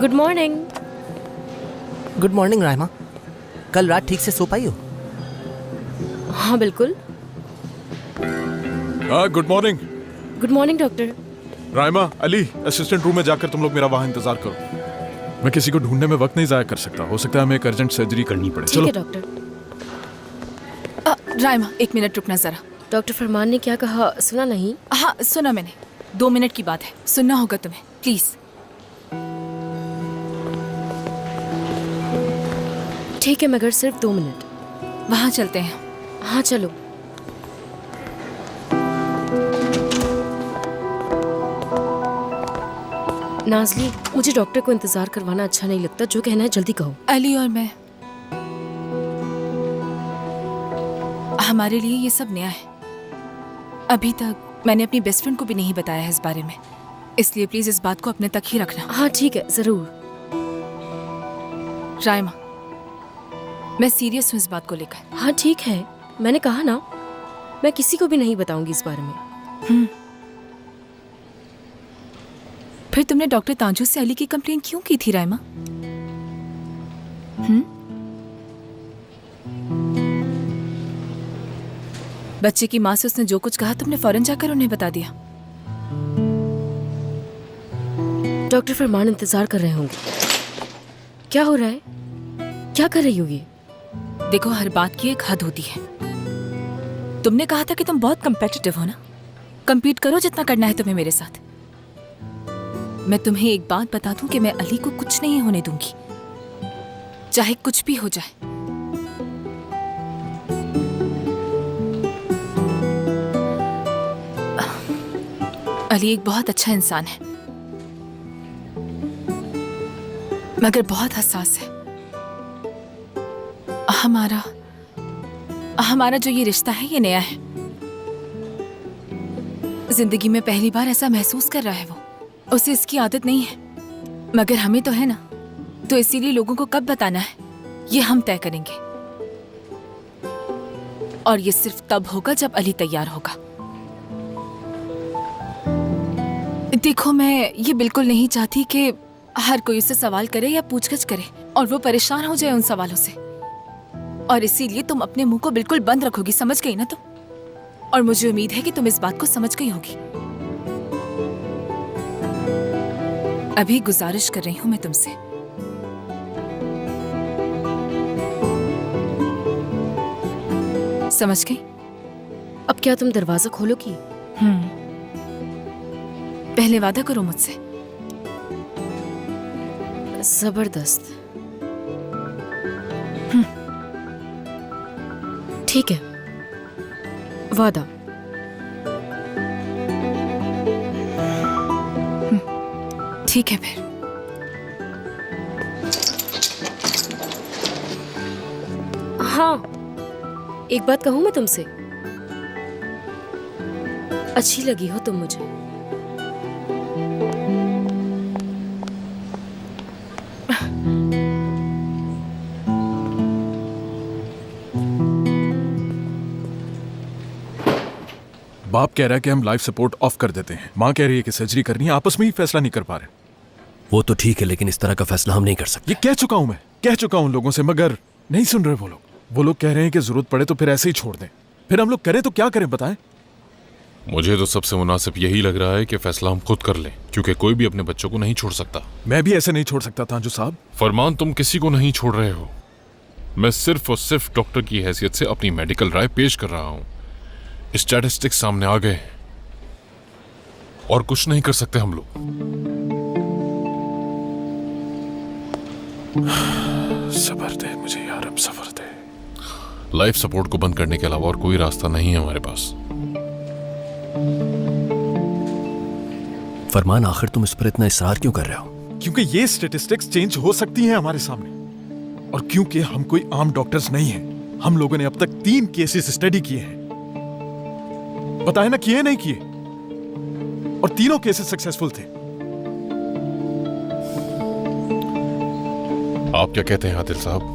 Good morning. Good morning Raima. कल रात ठीक से सो पाई हो? हाँ बिल्कुल। Good morning. Good morning doctor. Raima, Ali, assistant room में जाकर तुम लोग मेरा वहां इंतजार करो। मैं किसी को ढूंढने में वक्त नहीं जाया कर सकता। हो सकता है हमें एक अर्जेंट सर्जरी करनी पड़े। ठीक है डॉक्टर। राइमा, 1 मिनट रुकना जरा। डॉक्टर फरमान ने क्या कहा, सुना नहीं? हाँ सुना मैंने। 2 मिनट की बात है, सुनना होगा तुम्हें, प्लीज। ठीक है, मगर सिर्फ 2 मिनट। वहाँ चलते हैं। हाँ चलो। नाज़ली, मुझे डॉक्टर को इंतजार करवाना अच्छा नहीं लगता। जो कहना है जल्दी कहो। अली और मैं, हमारे लिए ये सब नया है। अभी तक मैंने अपनी बेस्ट फ्रेंड को भी नहीं बताया है इस बारे में, इसलिए प्लीज इस बात को अपने तक ही रखना। हाँ ठीक है, जरूर। राइमा, मैं सीरियस हूँ इस बात को लेकर। हाँ ठीक है, मैंने कहा ना, मैं किसी को भी नहीं बताऊंगी इस बारे में। फिर तुमने डॉक्टर तांजू से अली की कंप्लेंट क्यों की थी राइमा? बच्चे की माँ से उसने जो कुछ कहा तुमने फौरन जाकर उन्हें बता दिया। डॉक्टर फरमान इंतजार कर रहे होंगे। क्या हो रहा है? क्या कर रही हो ये? देखो, हर बात की एक हद होती है। तुमने कहा था कि तुम बहुत कम्पिटिटिव हो ना, compete करो जितना करना है तुम्हें मेरे साथ। मैं तुम्हें एक बात बता दूं कि मैं अली को कुछ नहीं होने दूंगी, चाहे कुछ भी हो जाए। अली एक बहुत अच्छा इंसान है, मगर बहुत हसास है। हमारा जो ये रिश्ता है ये नया है। जिंदगी में पहली बार ऐसा महसूस कर रहा है वो। उसे इसकी आदत नहीं है, मगर हमें तो है ना, तो इसीलिए लोगों को कब बताना है ये हम तय करेंगे। और ये सिर्फ तब होगा जब अली तैयार होगा। देखो, मैं ये बिल्कुल नहीं चाहती कि हर कोई उससे सवाल करे या पूछगछ करे और वो परेशान हो जाए उन सवालों से। और इसीलिए तुम अपने मुंह को बिल्कुल बंद रखोगी, समझ गई ना तुम? और मुझे उम्मीद है कि तुम इस बात को समझ गई होगी। अभी गुजारिश कर रही हूं मैं तुमसे, समझ गई? अब क्या तुम दरवाजा खोलोगी? पहले वादा करो मुझसे। जबरदस्त। ठीक है, वादा। ठीक है फिर। हाँ, एक बात कहूं मैं तुमसे? अच्छी लगी हो तुम मुझे। बाप कह रहा है कि हम लाइफ सपोर्ट ऑफ कर देते हैं, माँ कह रही है कि सर्जरी करनी है। आपस में ही फैसला नहीं कर पा रहे। वो तो ठीक है, लेकिन इस तरह का फैसला हम नहीं कर सकते। ये कह चुका हूं मैं, कह चुका हूं लोगों से, मगर नहीं सुन रहे वो लोग। वो लोग कह रहे हैं कि जरूरत पड़े तो फिर ऐसे ही छोड़ दें। फिर हम लोग करें तो क्या करें बताएं? मुझे तो सबसे मुनासिब यही लग रहा है कि फैसला हम खुद कर लें, क्योंकि कोई भी अपने बच्चों को नहीं छोड़ सकता। मैं भी ऐसे नहीं छोड़ सकता तांजू साहब। फरमान, तुम किसी को नहीं छोड़ रहे हो। मैं सिर्फ और सिर्फ डॉक्टर की हैसियत से अपनी मेडिकल राय पेश कर रहा हूं। स्टैटिस्टिक्स सामने आ गए और कुछ नहीं कर सकते हम लोग। सब्र दे मुझे यार, अब सब्र दे। लाइफ सपोर्ट को बंद करने के अलावा और कोई रास्ता नहीं है हमारे पास। फरमान, आखिर तुम इस पर इतना इसरार क्यों कर रहे हो? क्योंकि ये स्टेटिस्टिक्स चेंज हो सकती हैं हमारे सामने, और क्योंकि हम कोई आम डॉक्टर्स नहीं हैं। हम लोगों ने अब तक 3 केसेस स्टडी किए हैं, बताए ना, किए नहीं किए, और तीनों केसेस सक्सेसफुल थे। आप क्या कहते हैं आदिल साहब?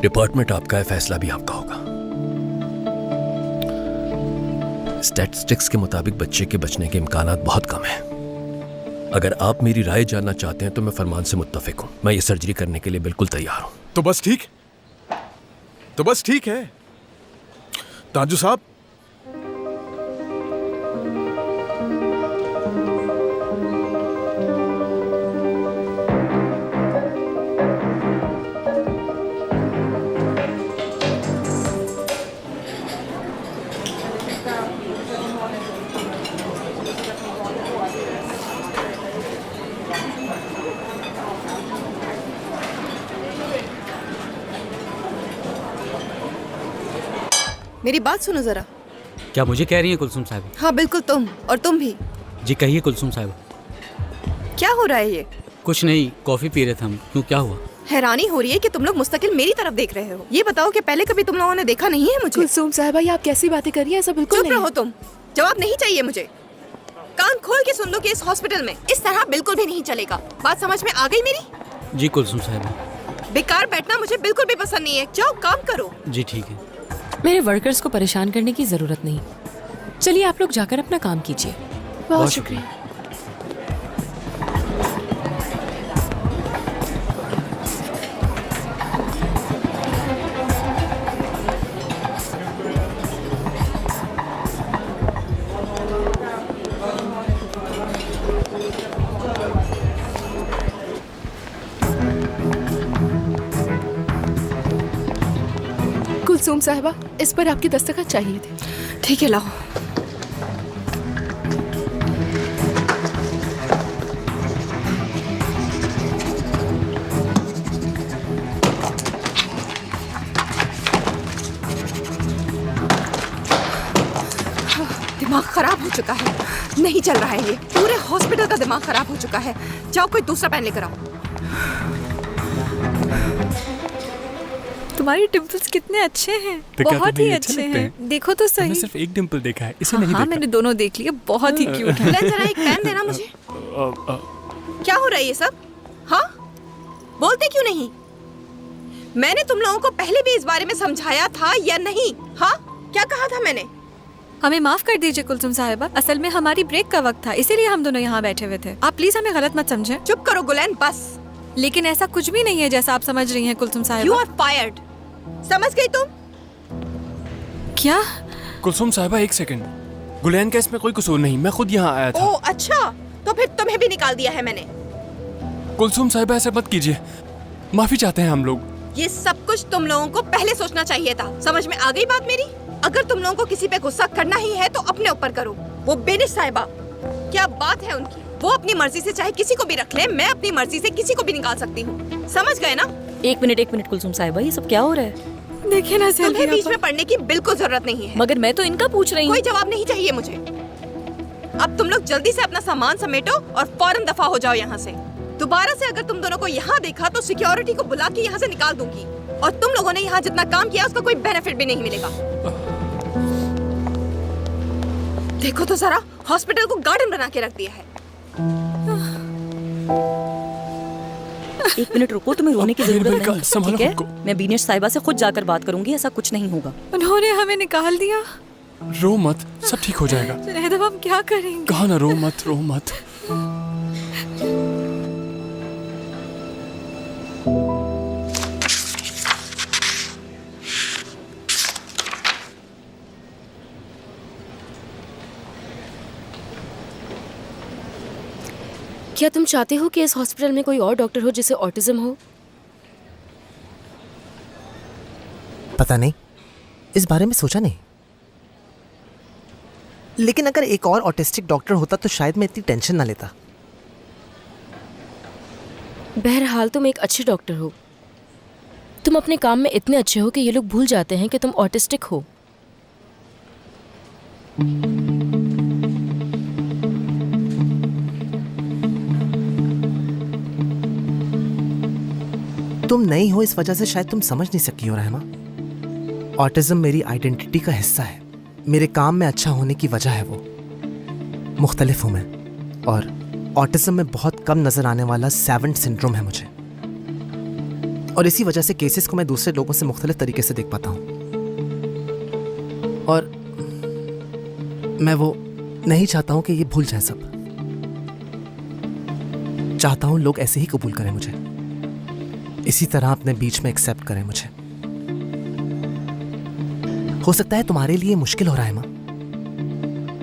डिपार्टमेंट आपका है, फैसला भी आपका होगा। स्टैटिस्टिक्स के मुताबिक बच्चे के बचने के इम्कानात बहुत कम हैं। अगर आप मेरी राय जानना चाहते हैं तो मैं फरमान से मुत्तफिक हूं। मैं ये सर्जरी करने के लिए बिल्कुल तैयार हूं। तो बस ठीक है ताजू साहब। मेरी बात सुनो जरा। क्या मुझे कह रही हैं कुलसुम साहब? हाँ बिल्कुल, तुम और तुम भी। जी कहिए कुलसुम साहब। क्या हो रहा है ये? कुछ नहीं, कॉफी पी रहे थे हम। क्यों, क्या हुआ? हैरानी हो रही है कि तुम लोग मुस्तकिल मेरी तरफ देख रहे हो। ये बताओ कि पहले कभी तुम लोगों ने देखा नहीं है मुझे? कुलसुम साहिबा, ये आप कैसी बातें कर रही हैं? ऐसा बिल्कुल चुप नहीं। रहो तुम, जवाब नहीं चाहिए मुझे। कान खोल के सुन लो कि इस हॉस्पिटल में इस तरह बिल्कुल भी नहीं चलेगा। बात समझ में आ गई मेरी? जी कुलसुम साहब। बेकार बैठना मुझे बिल्कुल भी पसंद नहीं है। जाओ काम करो। जी ठीक है। मेरे वर्कर्स को परेशान करने की जरूरत नहीं। चलिए आप लोग जाकर अपना काम कीजिए। बहुत शुक्रिया। कुलसुम साहिबा, इस पर आपकी दस्तखत चाहिए थे। ठीक है, लाओ। दिमाग खराब हो चुका है, नहीं चल रहा है ये। पूरे हॉस्पिटल का दिमाग खराब हो चुका है। जाओ कोई दूसरा पेन लेकर आओ। तुम्हारे डिम्पल्स कितने अच्छे हैं, बहुत ही अच्छे हैं। देखो तो सही। मैंने सिर्फ एक डिम्पल देखा है, इसे हाँ, नहीं हाँ, देखा। मैंने दोनों देख लिए, बहुत ही क्यूट है। लेन जरा एक पेन देना मुझे। क्या हो रहा है ये सब? हाँ, बोलते क्यों नहीं? मैंने तुम लोगों को पहले भी इस बारे में समझाया था या नहीं? हाँ, क्या कहा था मैंने? हमें माफ कर दीजिए कुलसुम साहिबा, असल में हमारी ब्रेक का वक्त था, इसीलिए हम दोनों यहाँ बैठे हुए थे। आप प्लीज हमें गलत मत समझें। चुप करो गुलैन, बस। लेकिन ऐसा कुछ भी नहीं है जैसा आप समझ रही हैं कुलसुम साहिबा। You are fired। समझ गई तुम? क्या? कुलसुम साहिबा एक सेकंड, गुलैन का इसमें कोई कसूर नहीं, मैं खुद यहाँ आया था। ओह अच्छा, तो फिर तुम्हें भी निकाल दिया है मैंने। कुलसुम साहिबा ऐसे मत कीजिए, माफी चाहते हैं हम लोग। ये सब कुछ तुम लोगों को पहले सोचना चाहिए था। समझ में आ गई बात मेरी? अगर तुम लोगों को किसी पे गुस्सा करना ही है तो अपने ऊपर करो। वो बेनिश साहिबा, क्या बात है उनकी? वो अपनी मर्जी से चाहे किसी को भी रख ले, मैं अपनी मर्जी से किसी को भी निकाल सकती हूँ। समझ गए ना? एक मिनट कुलसुम साहिबा, ये सब क्या हो रहा है? देखिए ना, तुम्हें बीच में पढ़ने की बिल्कुल जरूरत नहीं है। मगर मैं तो इनका पूछ रही हूँ। कोई जवाब नहीं चाहिए मुझे। अब तुम लोग जल्दी से अपना सामान समेटो और फौरन दफा हो जाओ यहाँ से। दोबारा से अगर तुम दोनों को यहाँ देखा तो सिक्योरिटी को बुला के यहाँ से निकाल दूंगी। और तुम लोगों ने यहाँ जितना काम किया उसका कोई बेनिफिट भी नहीं मिलेगा। देखो तो जरा, हॉस्पिटल को गार्डन बना के रख दिया है। एक मिनट रुको, तुम्हें रोने की जरूरत नहीं, संभालो ठीक है? खुद को। मैं बीनेश साहिबा से खुद जाकर बात करूंगी, ऐसा कुछ नहीं होगा। उन्होंने हमें निकाल दिया। रो मत, सब ठीक हो जाएगा। रहदब, हम क्या करेंगे? कहा ना, रो मत रो मत। क्या तुम चाहते हो कि इस हॉस्पिटल में कोई और डॉक्टर हो जिसे ऑटिज्म हो? पता नहीं, इस बारे में सोचा नहीं। लेकिन अगर एक और ऑटिस्टिक डॉक्टर होता तो शायद मैं इतनी टेंशन ना लेता। बहरहाल तुम एक अच्छे डॉक्टर हो। तुम अपने काम में इतने अच्छे हो कि ये लोग भूल जाते हैं कि तुम ऑटिस्टिक हो। तुम नई हो इस वजह से शायद तुम समझ नहीं सकी हो रहमा। ऑटिज्म मेरी आइडेंटिटी का हिस्सा है। मेरे काम में अच्छा होने की वजह है वो। मुख्तलिफ हूं मैं, और ऑटिज्म में बहुत कम नजर आने वाला सेवेंट सिंड्रोम है मुझे, और इसी वजह से केसेस को मैं दूसरे लोगों से मुख्तलिफ तरीके से देख पाता हूं। और मैं वो नहीं चाहता हूं कि ये भूल जाए सब। चाहता हूं लोग ऐसे ही कबूल करें मुझे, इसी तरह अपने बीच में एक्सेप्ट करें मुझे। हो सकता है तुम्हारे लिए मुश्किल हो रहा है मां,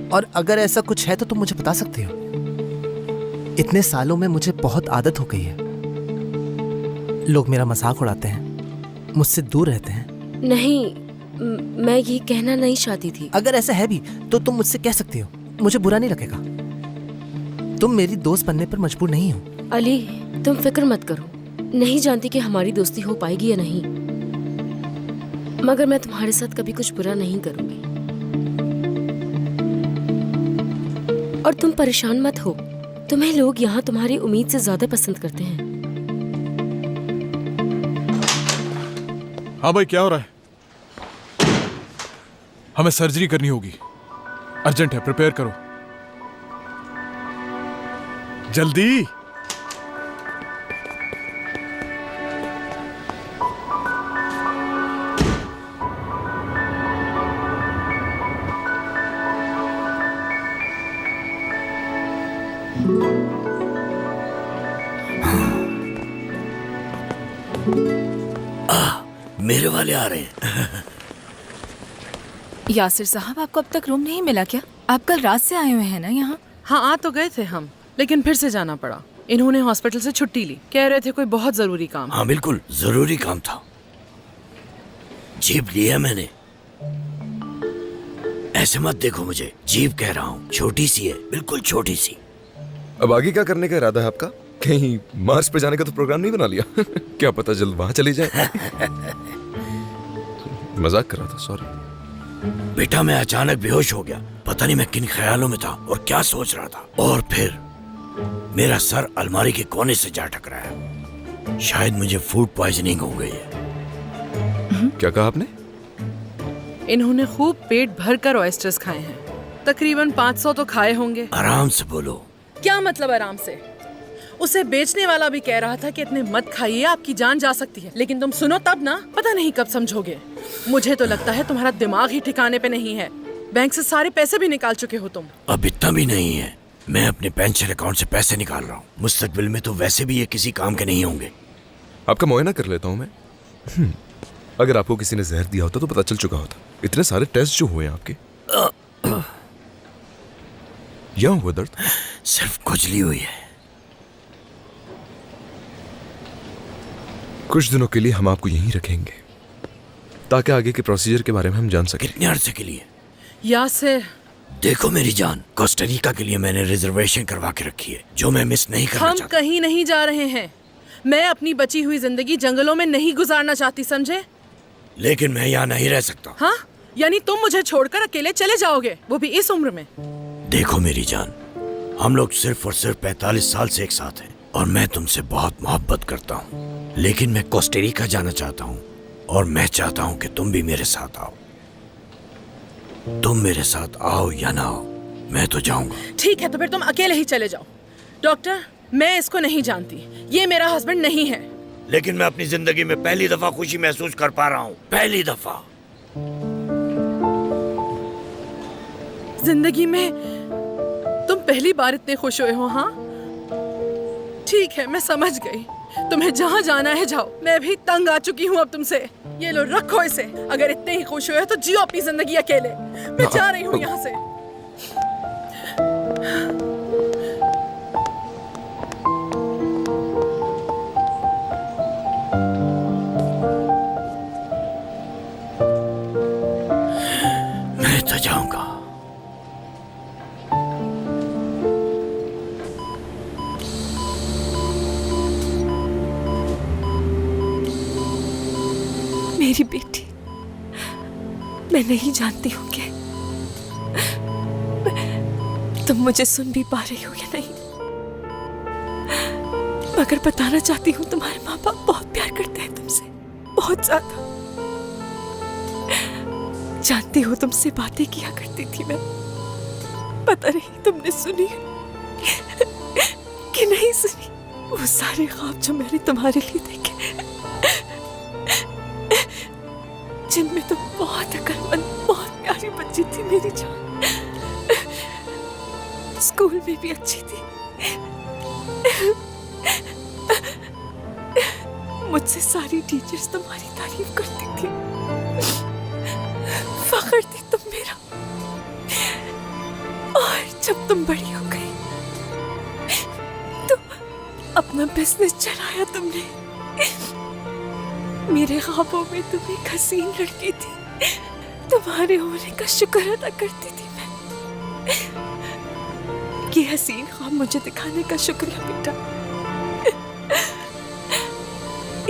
और अगर ऐसा कुछ है तो तुम मुझे बता सकते हो। इतने सालों में मुझे बहुत आदत हो गई है। लोग मेरा मजाक उड़ाते हैं, मुझसे दूर रहते हैं। नहीं, मैं ये कहना नहीं चाहती थी। अगर ऐसा है भी तो तुम मुझसे कह सकती हो, मुझे बुरा नहीं लगेगा। तुम मेरी दोस्त बनने पर मजबूर नहीं हो। अली, तुम फिक्र मत करो। नहीं जानती कि हमारी दोस्ती हो पाएगी या नहीं, मगर मैं तुम्हारे साथ कभी कुछ बुरा नहीं करूंगी। और तुम परेशान मत हो, तुम्हें लोग यहाँ तुम्हारी उम्मीद से ज्यादा पसंद करते हैं। हाँ भाई, क्या हो रहा है? हमें सर्जरी करनी होगी, अर्जेंट है, प्रिपेयर करो जल्दी। मेरे वाले आ रहे हैं। यासिर साहब, आपको अब तक रूम नहीं मिला क्या? आप कल रात से आए हुए हैं ना यहाँ? हाँ, आ तो गए थे हम, लेकिन फिर से जाना पड़ा। इन्होंने हॉस्पिटल से छुट्टी ली, कह रहे थे कोई बहुत जरूरी काम। हाँ बिल्कुल जरूरी काम था। जीप ली है मैंने। ऐसे मत देखो मुझे, जीप कह रहा हूँ, छोटी सी है, बिल्कुल छोटी सी। अब आगे क्या करने का इरादा है आपका? कहीं मार्स पे जाने का तो प्रोग्राम नहीं बना लिया? क्या पता जल्द वहां चली जाए। मजाक कर रहा था, सॉरी। बेटा मैं अचानक बेहोश हो गया, पता नहीं मैं किन ख्यालों में था और क्या सोच रहा था, और फिर मेरा सर अलमारी के कोने से जा टकराया। शायद मुझे फूड पॉइजनिंग हो गई है। क्या कहा आपने? इन्होंने खूब पेट भर कर ऑयस्टर्स खाए हैं, तकरीबन 500 तो खाए होंगे। आराम से बोलो। क्या मतलब आराम से? उसे बेचने वाला भी कह रहा था कि इतने मत खाइए, आपकी जान जा सकती है। लेकिन तुम सुनो तब ना, पता नहीं कब समझोगे। मुझे तो लगता है तुम्हारा दिमाग ही ठिकाने पे नहीं है। बैंक से सारे पैसे भी निकाल चुके हो तुम। अब इतना भी नहीं है, मैं अपने पेंशन अकाउंट से पैसे निकाल रहा हूँ। मुस्तकबिल में तो वैसे भी ये किसी काम के नहीं होंगे। आपका मुआयना कर लेता हूँ मैं। अगर आपको किसी ने जहर दिया होता तो पता चल चुका होता। इतने सारे टेस्ट जो हुए आपके। यहाँ हुआ दर्द? सिर्फ खुजली हुई है। कुछ दिनों के लिए हम आपको यहीं रखेंगे ताकि आगे के प्रोसीजर के बारे में हम जान सकें। कितने अरसे के लिए? यासिर, देखो मेरी जान, कोस्टारिका के लिए मैंने रिजर्वेशन करवा के रखी है, जो मैं मिस नहीं करना हम चाहता। कहीं नहीं जा रहे हैं। मैं अपनी बची हुई जिंदगी जंगलों में नहीं गुजारना चाहती, समझे? लेकिन मैं यहाँ नहीं रह सकता। हाँ, यानी तुम मुझे छोड़कर अकेले चले जाओगे, वो भी इस उम्र में? देखो मेरी जान, हम लोग सिर्फ और सिर्फ 45 साल से एक साथ हैं, और मैं तुमसे बहुत मोहब्बत करता हूँ। लेकिन मैं कोस्टारिका जाना चाहता हूँ, और मैं चाहता हूँ कि तुम भी मेरे साथ आओ। तुम मेरे साथ आओ या ना आओ, मैं तो जाऊंगा। ठीक है, तो फिर तुम अकेले ही चले जाओ। डॉक्टर, मैं इसको नहीं जानती, ये मेरा हस्बैंड नहीं है। लेकिन मैं अपनी जिंदगी में पहली दफा खुशी महसूस कर पा रहा हूँ, पहली दफा। जिंदगी में तुम पहली बार इतने खुश हुए हो? हाँ ठीक है, मैं समझ गई। तुम्हें जहाँ जाना है जाओ, मैं भी तंग आ चुकी हूँ अब तुमसे। ये लो, रखो इसे। अगर इतने ही खुश हुए तो जियो अपनी जिंदगी अकेले। मैं जा रही हूँ यहाँ से। मेरी बेटी, मैं नहीं जानती हूँ कि तुम मुझे सुन भी पा रही हो या नहीं, मगर बताना चाहती हूँ तुम्हारे माँ बाप बहुत प्यार करते हैं तुमसे, बहुत ज्यादा। जानती हो तुमसे बातें किया करती थी मैं, पता नहीं तुमने सुनी कि नहीं सुनी। वो सारे ख्वाब जो मैंने तुम्हारे लिए देखे, जिनमें तुम बहुत अकलमंद, बहुत प्यारी बच्ची थी मेरी जान, स्कूल में भी अच्छी थी, मुझसे सारी टीचर्स तुम्हारी तारीफ करती थी, फख्र थी तुम मेरा। और जब तुम बड़ी हो गई तो अपना बिजनेस चलाया तुमने। मेरे ख्वाबों में तुम एक हसीन लड़की थी, तुम्हारे होने का शुक्र अदा करती थी मैं। ये हसीन ख्वाब मुझे दिखाने का शुक्रिया बेटा।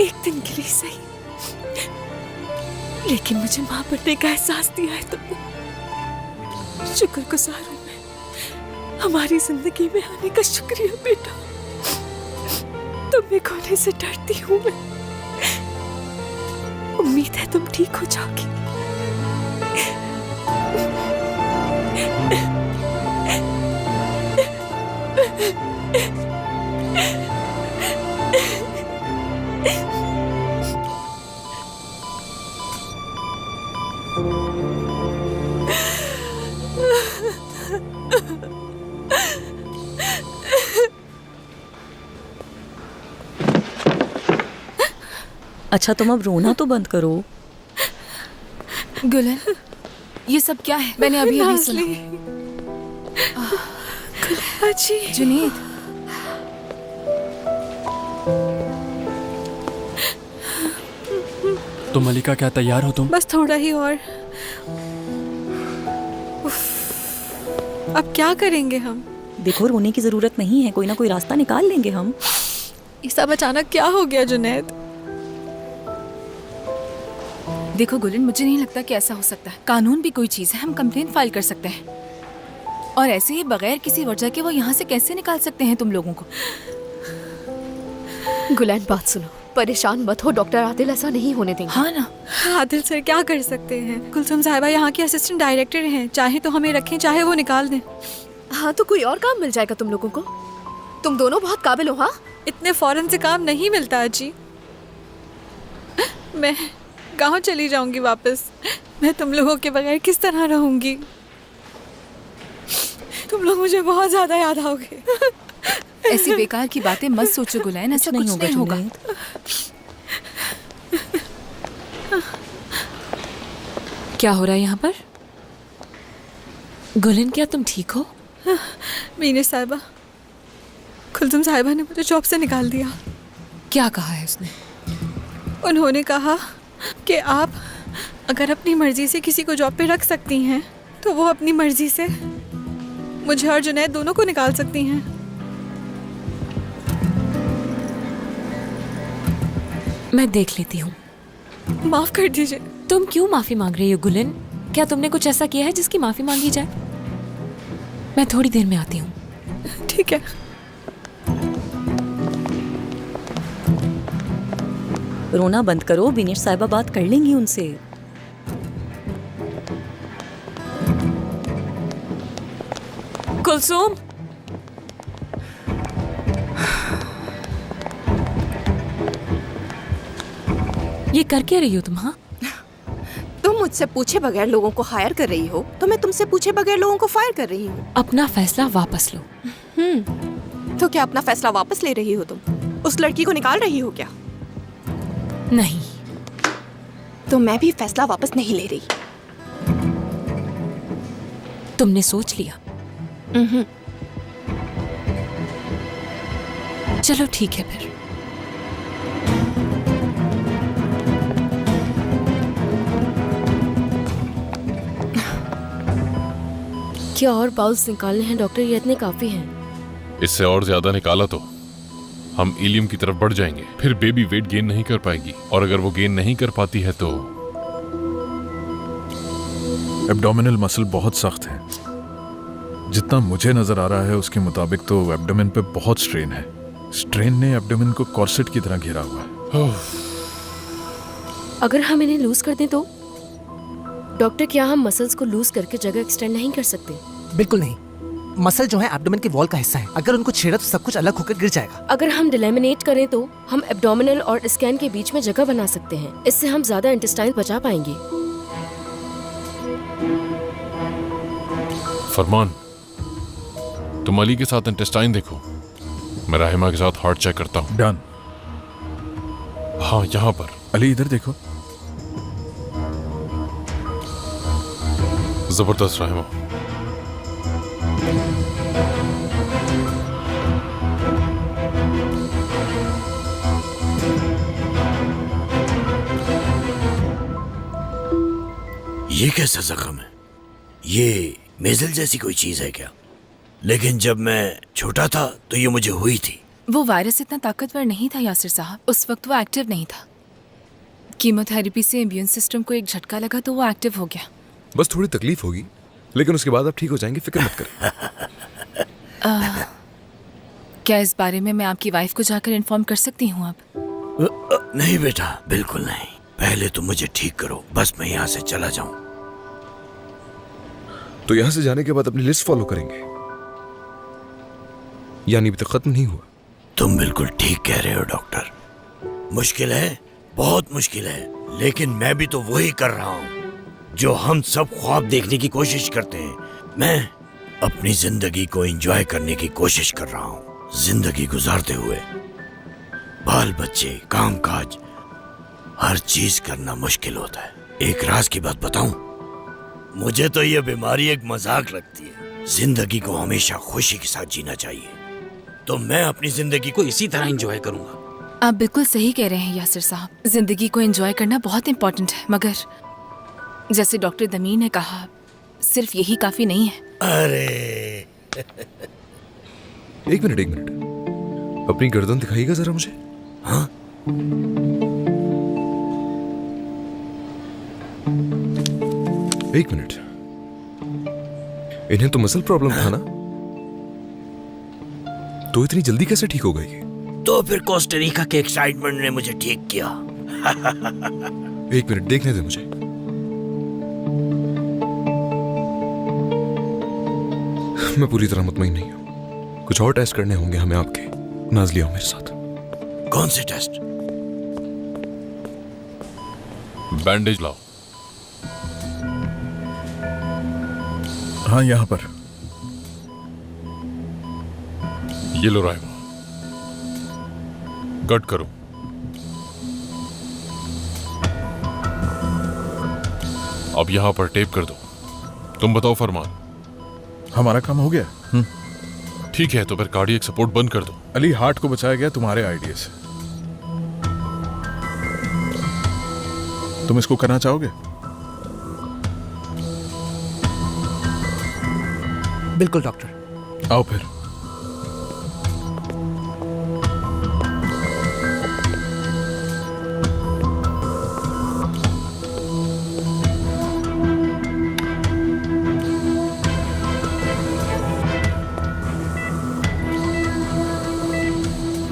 एक दिन के लिए सही, लेकिन मुझे मां बनने का एहसास दिया है तुमने। शुक्रगुजार हूं मैं हमारी जिंदगी में आने का। शुक्रिया बेटा, तुम्हें खोने से डरती हूं मैं। उम्मीद है तुम ठीक हो जाओगी। अच्छा तुम अब रोना तो बंद करो। गुलन, ये सब क्या है? मैंने अभी सुना। जुनीद, तो मलिका क्या तैयार हो तुम? बस थोड़ा ही और। अब क्या करेंगे हम? देखो रोने की जरूरत नहीं है, कोई ना कोई रास्ता निकाल लेंगे हम। ये सब अचानक क्या हो गया जुनैद? देखो गुलन, मुझे नहीं लगता कि ऐसा हो सकता है। कानून भी कोई चीज है, हम कंप्लेंट फाइल कर सकते हैं, और ऐसे ही बगैर किसी वजह के वो यहाँ से कैसे निकाल सकते हैं तुम लोगों को? गुलैन बात सुनो, परेशान मत हो, डॉक्टर आदिल ऐसा नहीं होने देंगे। हाँ ना, आदिल सर क्या कर सकते हैं? कुलसुम साहिबा यहाँ की असिस्टेंट डायरेक्टर हैं, चाहे तो हमें रखें चाहे वो निकाल दें। हाँ तो कोई और काम मिल जाएगा तुम लोगों को। तुम दोनों बहुत काबिल हो। हाँ, इतने फौरन से काम नहीं मिलता जी। मैं गांव चली जाऊंगी वापस। मैं तुम लोगों के बगैर किस तरह रहूंगी? तुम लोग मुझे बहुत ज्यादा याद आओगे। ऐसी बेकार की बातें मत सोचो गुलैन, ऐसा कुछ नहीं होगा। क्या हो रहा है यहाँ पर? गुलन, क्या तुम ठीक हो? मीना साहिबा, कुलसुम साहिबा ने मुझे जॉब से निकाल दिया। क्या कहा है उसने? उन्होंने कहा कि आप अगर अपनी मर्जी से किसी को जॉब पे रख सकती हैं तो वो अपनी मर्जी से मुझे और जुनैद दोनों को निकाल सकती हैं। मैं देख लेती हूँ। माफ कर दीजिए। तुम क्यों माफी मांग रही हो गुलन? क्या तुमने कुछ ऐसा किया है जिसकी माफी मांगी जाए? मैं थोड़ी देर में आती हूँ। ठीक है। रोना बंद करो, बिनेश साहिबा बात कर लेंगी उनसे। कुलसुम, ये कर क्या रही हो तुम? हाँ, तुम मुझसे पूछे बगैर लोगों को हायर कर रही हो तो मैं तुमसे पूछे बगैर लोगों को फायर कर रही हूँ। अपना फैसला वापस लो। तो क्या अपना फैसला वापस ले रही हो तुम? उस लड़की को निकाल रही हो क्या? नहीं। तो मैं भी फैसला वापस नहीं ले रही। तुमने सोच लिया? चलो ठीक है फिर। क्या और बाउल्स निकालने हैं डॉक्टर? ये इतने काफी हैं। इससे और ज्यादा निकाला तो हम इलियम की तरफ बढ़ जाएंगे, फिर बेबी वेट गेन नहीं कर पाएगी, और अगर वो गेन नहीं कर पाती है तो एब्डोमिनल मसल बहुत सख्त है। जितना मुझे नजर आ रहा है उसके मुताबिक तो एब्डोमेन पे बहुत स्ट्रेन है। स्ट्रेन ने एब्डोमेन को कॉर्सेट की तरह घेरा हुआ है। अगर हम इन्हें लूज कर दें तो डॉक्टर, क्या हम मसल्स को लूज करके जगह एक्सटेंड नहीं कर सकते? बिल्कुल नहीं। मसल जो है एब्डोमेन के वॉल का हिस्सा है, अगर उनको छेड़ा तो सब कुछ अलग होकर गिर जाएगा। अगर हम डिलेमिनेट करें तो हम एब्डोमिनल और स्कैन के बीच में जगह बना सकते हैं। इससे हम ज्यादा इंटेस्टाइन बचा पाएंगे। फरमान, तुम अली के साथ इंटेस्टाइन देखो, मैं राहिमा के साथ हार्ट चेक करता हूँ। डन। हाँ, यहाँ पर। अली इधर देखो। जबरदस्त राहिमा। ये कैसा जख्म है? ये मेजल जैसी कोई चीज है क्या? लेकिन जब मैं छोटा था तो ये मुझे हुई थी। वो वायरस इतना ताकतवर नहीं था यासिर साहब, उस वक्त वो एक्टिव नहीं था। कीमोथेरेपी से इम्यून सिस्टम को एक झटका लगा तो वो एक्टिव हो गया। बस थोड़ी तकलीफ होगी, लेकिन उसके बाद आप ठीक हो जाएंगे, फिक्र मत करें। क्या इस बारे में मैं आपकी वाइफ को जाकर इन्फॉर्म कर सकती हूँ अब? नहीं बेटा, बिल्कुल नहीं। पहले तुम मुझे ठीक करो, बस मैं यहाँ से चला जाऊं। तो यहाँ से जाने के बाद अपनी लिस्ट फॉलो करेंगे, यानी अभी तक खत्म नहीं हुआ। तुम बिल्कुल ठीक कह रहे हो डॉक्टर। मुश्किल है, बहुत मुश्किल है, लेकिन मैं भी तो वही कर रहा हूँ जो हम सब ख्वाब देखने की कोशिश करते हैं। मैं अपनी जिंदगी को एंजॉय करने की कोशिश कर रहा हूँ। जिंदगी गुजारते हुए बाल बच्चे, काम काज, हर चीज करना मुश्किल होता है। एक राज की बात बताऊं, मुझे तो ये बीमारी एक मजाक लगती है। जिंदगी को हमेशा खुशी के साथ जीना चाहिए, तो मैं अपनी जिंदगी को इसी तरह एंजॉय करूंगा। आप बिल्कुल सही कह रहे हैं यासिर साहब, जिंदगी को एंजॉय करना बहुत इम्पोर्टेंट है, मगर जैसे डॉक्टर दमीर ने कहा, सिर्फ यही काफी नहीं है। अरे एक मिनट, अपनी गर्दन दिखाइएगा जरा मुझे। हाँ, एक मिनट। इन्हें तो मसल प्रॉब्लम था ना, तो इतनी जल्दी कैसे ठीक हो गई? तो फिर कोस्टारिका के एक्साइटमेंट ने मुझे ठीक किया। एक मिनट देखने दे मुझे। मैं पूरी तरह मुतमईन नहीं हूं, कुछ और टेस्ट करने होंगे हमें आपके। नाज़ लिया मेरे साथ। कौन से टेस्ट? बैंडेज लाओ। हाँ, यहाँ पर। ये लो राहिमा, कट करो। अब यहां पर टेप कर दो। तुम बताओ फरमान। हमारा काम हो गया। ठीक है, तो फिर कार्डियक सपोर्ट बंद कर दो। अली, हार्ट को बचाया गया तुम्हारे आइडिया से। तुम इसको करना चाहोगे? बिल्कुल डॉक्टर। आओ फिर।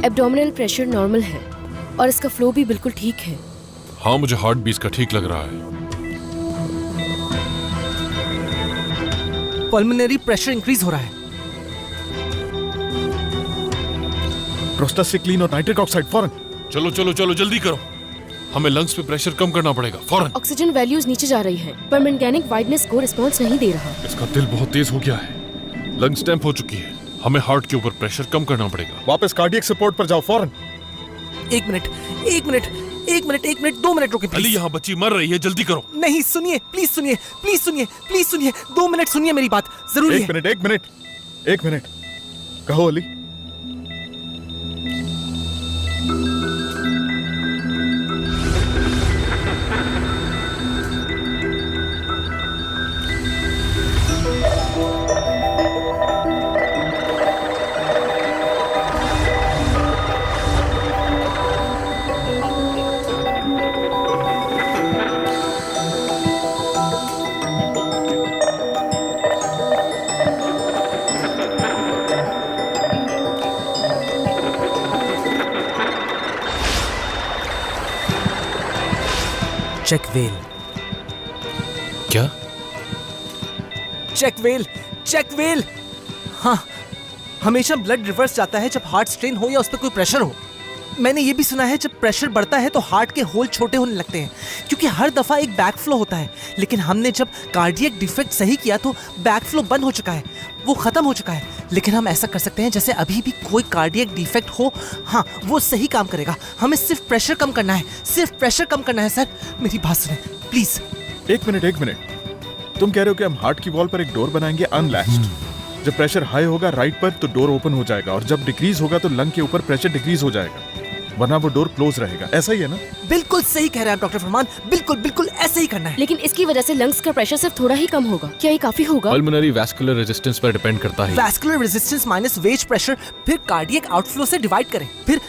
एब्डोमिनल प्रेशर नॉर्मल है और इसका फ्लो भी बिल्कुल ठीक है। हाँ, मुझे हार्ट बीट का ठीक लग रहा है। पल्मोनरी प्रेशर इंक्रीज हो रहा है। प्रोस्टासिक्लिन और नाइट्रिक ऑक्साइड फौरन। चलो चलो चलो, जल्दी करो, हमें लंग्स पे प्रेशर कम करना पड़ेगा फौरन। ऑक्सीजन वैल्यूज नीचे जा रही हैं, पर मैग्नेटिक वाइडनेस को रिस्पांस नहीं दे रहा। इसका दिल बहुत तेज हो गया है, लंग्स डैम्प हो चुकी है, हमें हार्ट के ऊपर प्रेशर कम करना पड़ेगा। वापस कार्डियक सपोर्ट पर जाओ फौरन। एक मिनट, 2 मिनट रुके प्लीज। अली, यहाँ बच्ची मर रही है, जल्दी करो। नहीं, सुनिए, प्लीज सुनिए, 2 मिनट सुनिए मेरी बात, जरूरी है। एक मिनट, कहो अली। Check well. क्या? Check well, check well. हाँ, हमेशा ब्लड रिवर्स जाता है जब हार्ट स्ट्रेन हो या उस पर कोई प्रेशर हो। मैंने ये भी सुना है जब प्रेशर बढ़ता है तो हार्ट के होल छोटे होने लगते हैं, क्योंकि हर दफा एक बैक फ्लो होता है। लेकिन हमने जब कार्डियक डिफेक्ट सही किया तो बैक फ्लो बंद हो चुका है, वो खत्म हो चुका है। लेकिन हम ऐसा कर सकते हैं जैसे अभी भी कोई कार्डियक डिफेक्ट हो। हाँ, वो सही काम करेगा। हमें सिर्फ प्रेशर कम करना है, सिर्फ प्रेशर कम करना है। सर, मेरी बात सुने प्लीज। एक मिनट। तुम कह रहे हो कि हम हार्ट की वॉल पर एक डोर बनाएंगे अनलैश्ड। जब प्रेशर हाई होगा राइट पर तो डोर ओपन हो जाएगा, और जब डिक्रीज होगा तो लंग के ऊपर प्रेशर डिक्रीज हो जाएगा, वरना वो डोर क्लोज रहेगा। ऐसा ही है ना? बिल्कुल सही कह रहे हैं डॉक्टर फरमान, बिल्कुल ऐसे ही करना है। लेकिन इसकी वजह से लंग्स का प्रेशर सिर्फ थोड़ा ही कम होगा, क्या ये काफी होगा? पल्मोनरी वैस्कुलर रेजिस्टेंस पर डिपेंड करता है। Vascular resistance minus wedge pressure, फिर कार्डियक आउटफ्लो से डिवाइड करें, फिर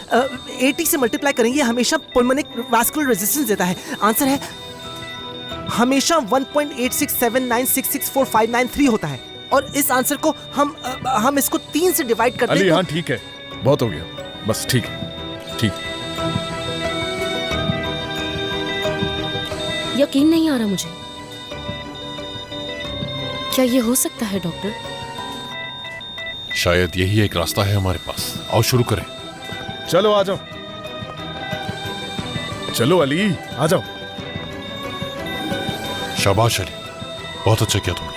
80 से मल्टीप्लाई करें। ये हमेशा पुल्मोनिक वैस्कुलर रेजिस्टेंस देता है। आंसर है हमेशा 1.8679664593 होता है। और इस आंसर को हम इसको 3 से डिवाइड कर अली, दें। हाँ ठीक है, बहुत हो गया, बस ठीक है। यकीन नहीं आ रहा मुझे। क्या ये हो सकता है डॉक्टर? शायद यही एक रास्ता है हमारे पास। आओ शुरू करें। चलो आ जाओ, चलो अली आ जाओ। शाबाश अली, बहुत अच्छा किया तुमने।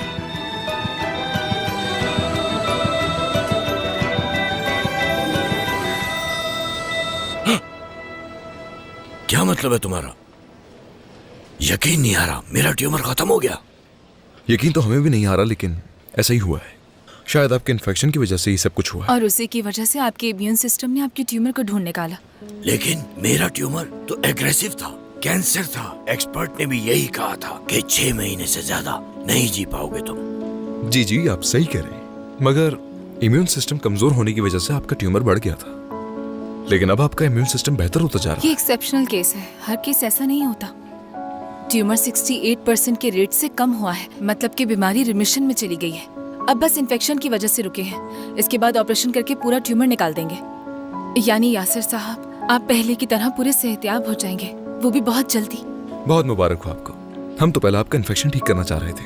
क्या मतलब है तुम्हारा? यकीन नहीं आ रहा, मेरा ट्यूमर खत्म हो गया। यकीन तो हमें भी नहीं आ रहा, लेकिन ऐसा ही हुआ है। शायद आपके इन्फेक्शन की वजह से ही सब कुछ हुआ है। और उसी की वजह से आपके इम्यून सिस्टम ने आपके ट्यूमर को ढूंढ निकाला। लेकिन मेरा ट्यूमर तो एग्रेसिव था, कैंसर था। एक्सपर्ट ने भी यही कहा था कि 6 महीने से ज्यादा नहीं जी पाओगे तुम। जी आप सही कह रहे हैं, मगर इम्यून सिस्टम कमजोर होने की वजह से आपका ट्यूमर बढ़ गया था, लेकिन अब आपका इम्यून सिस्टम बेहतर होता जा रहा है। ये एक्सेप्शनल केस है, हर केस ऐसा नहीं होता। ट्यूमर 68% के रेट से कम हुआ है, मतलब कि बीमारी रिमिशन में चली गई है। अब बस इन्फेक्शन की वजह से रुके हैं। इसके बाद ऑपरेशन करके पूरा ट्यूमर निकाल देंगे। यानी यासिर साहब, आप पहले की तरह पूरे सेहतयाब हो जाएंगे, वो भी बहुत जल्दी। बहुत मुबारक हो आपको। हम तो पहले आपका इन्फेक्शन ठीक करना चाह रहे थे,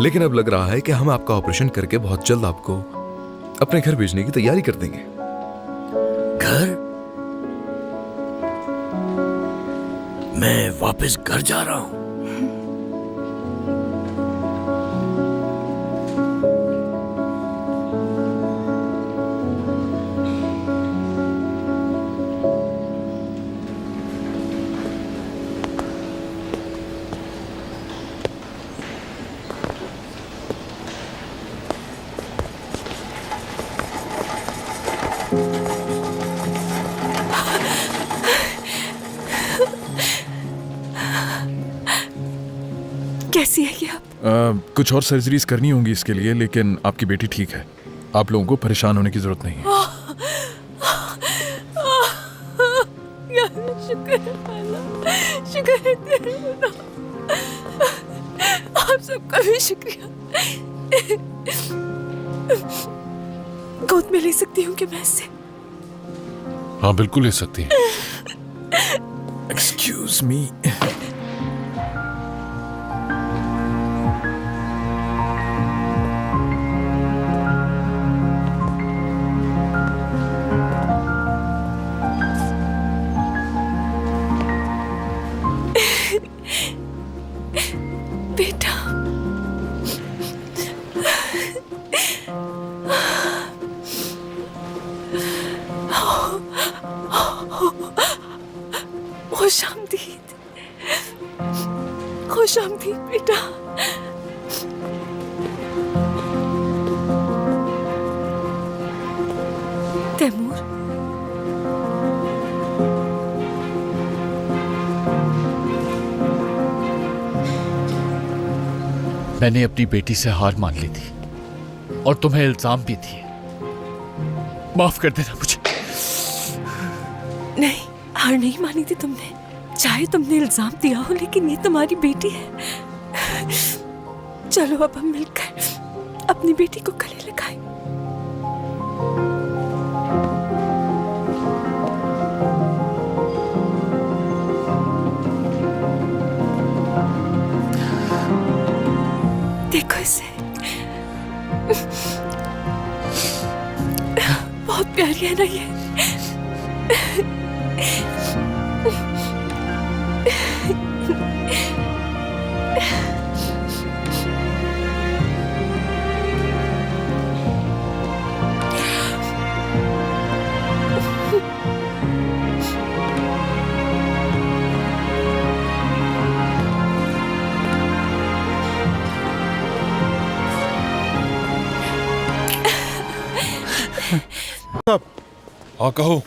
लेकिन अब लग रहा है कि हम आपका ऑपरेशन करके बहुत जल्द आपको अपने घर भेजने की तैयारी कर देंगे। घर? मैं वापस घर जा रहा हूं। कैसी है ये आप? कुछ और सर्जरीज करनी होंगी इसके लिए, लेकिन आपकी बेटी ठीक है। आप लोगों को परेशान होने की जरूरत नहीं है। शुक्र है अल्लाह, शुक्र है तेरे खुदा। आप सबका भी शुक्रिया। गोद में ले सकती हूँ कि मैं इससे? हाँ बिल्कुल ले सकती हैं। Excuse me. बेटा, खुश आमदीद, खुश आमदीद बेटा। तैमूर, मैंने अपनी बेटी से हार मान ली थी और तुम्हें इल्जाम भी दिए। माफ कर देना मुझे। नहीं, हार नहीं मानी थी तुमने। चाहे तुमने इल्जाम दिया हो, लेकिन ये तुम्हारी बेटी है। चलो अब हम मिलकर अपनी बेटी को गले लगाएं। गया ना ये। हाँ कहो।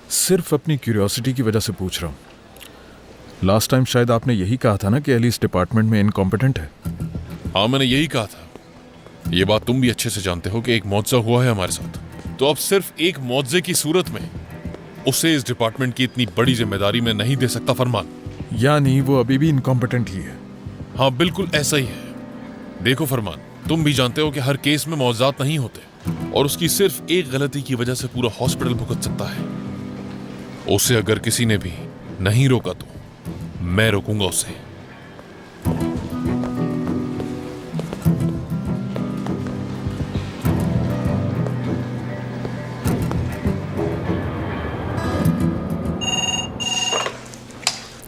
सिर्फ अपनी क्यूरियोसिटी की वजह से पूछ रहा हूँ। लास्ट टाइम शायद आपने यही कहा था ना कि एली इस डिपार्टमेंट में इनकॉम्पिटेंट है। हाँ मैंने यही कहा था। ये बात तुम भी अच्छे से जानते हो कि एक मुआवजा हुआ है हमारे साथ, तो अब सिर्फ एक मुआवजे की सूरत में उसे इस डिपार्टमेंट की इतनी बड़ी जिम्मेदारी में नहीं दे सकता फरमान। यानी वो अभी भी इनकॉम्पिटेंट ही है। हाँ बिल्कुल ऐसा ही है। देखो फरमान, तुम भी जानते हो कि हर केस में मुआवजात नहीं होते और उसकी सिर्फ एक गलती की वजह से पूरा हॉस्पिटल भुगत सकता है। उसे अगर किसी ने भी नहीं रोका तो मैं रोकूंगा उसे।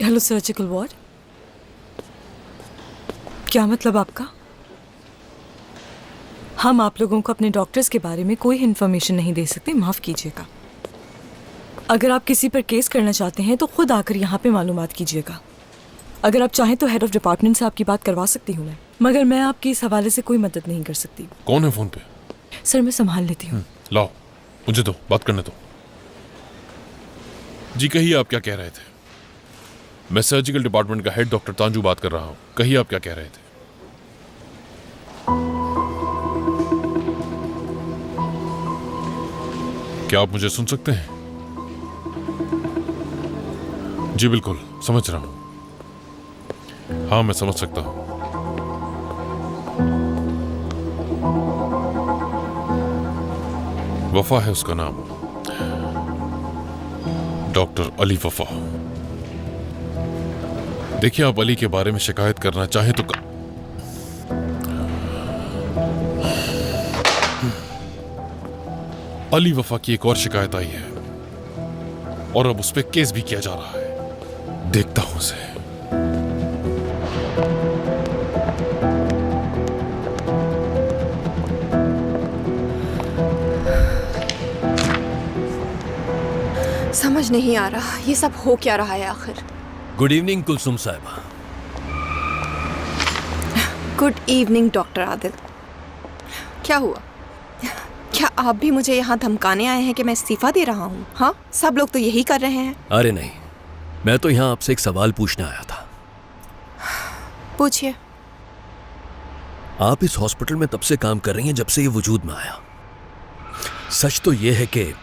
हेलो सर्जिकल वार्ड, क्या मतलब आपका? हम आप लोगों को अपने डॉक्टर्स के बारे में कोई इन्फॉर्मेशन नहीं दे सकते, माफ़ कीजिएगा। अगर आप किसी पर केस करना चाहते हैं तो खुद आकर यहाँ पे मालूमात कीजिएगा। अगर आप चाहें तो हेड ऑफ डिपार्टमेंट से आपकी बात करवा सकती हूँ मैं, मगर मैं आपकी इस हवाले से कोई मदद नहीं कर सकती। कौन है फोन पे? सर मैं संभाल लेती हूँ। लाओ मुझे दो, बात करने दो। जी कहिए, आप क्या कह रहे थे? मैं सर्जिकल डिपार्टमेंट का हेड डॉक्टर तांजू बात कर रहा हूँ। कहिए आप क्या कह रहे थे? क्या आप मुझे सुन सकते हैं? जी बिल्कुल, समझ रहा हूं। हाँ मैं समझ सकता हूं। वफा है उसका नाम, डॉक्टर अली वफा। देखिए, आप अली के बारे में शिकायत करना चाहें तो अली वफा की एक और शिकायत आई है और अब उस पर केस भी किया जा रहा है। देखता हूं उसे। समझ नहीं आ रहा ये सब हो क्या रहा है आखिर। गुड इवनिंग कुलसुम साहिबा। Good evening doctor Adil. क्या हुआ? क्या आप भी मुझे यहाँ धमकाने आए हैं कि मैं इस्तीफा दे रहा हूँ? हाँ, सब लोग तो यही कर रहे हैं। अरे नहीं, मैं तो यहाँ आपसे एक सवाल पूछने आया था। पूछिए। आप इस हॉस्पिटल में तब से काम कर रही हैं जब से ये वजूद में आया। सच तो ये है कि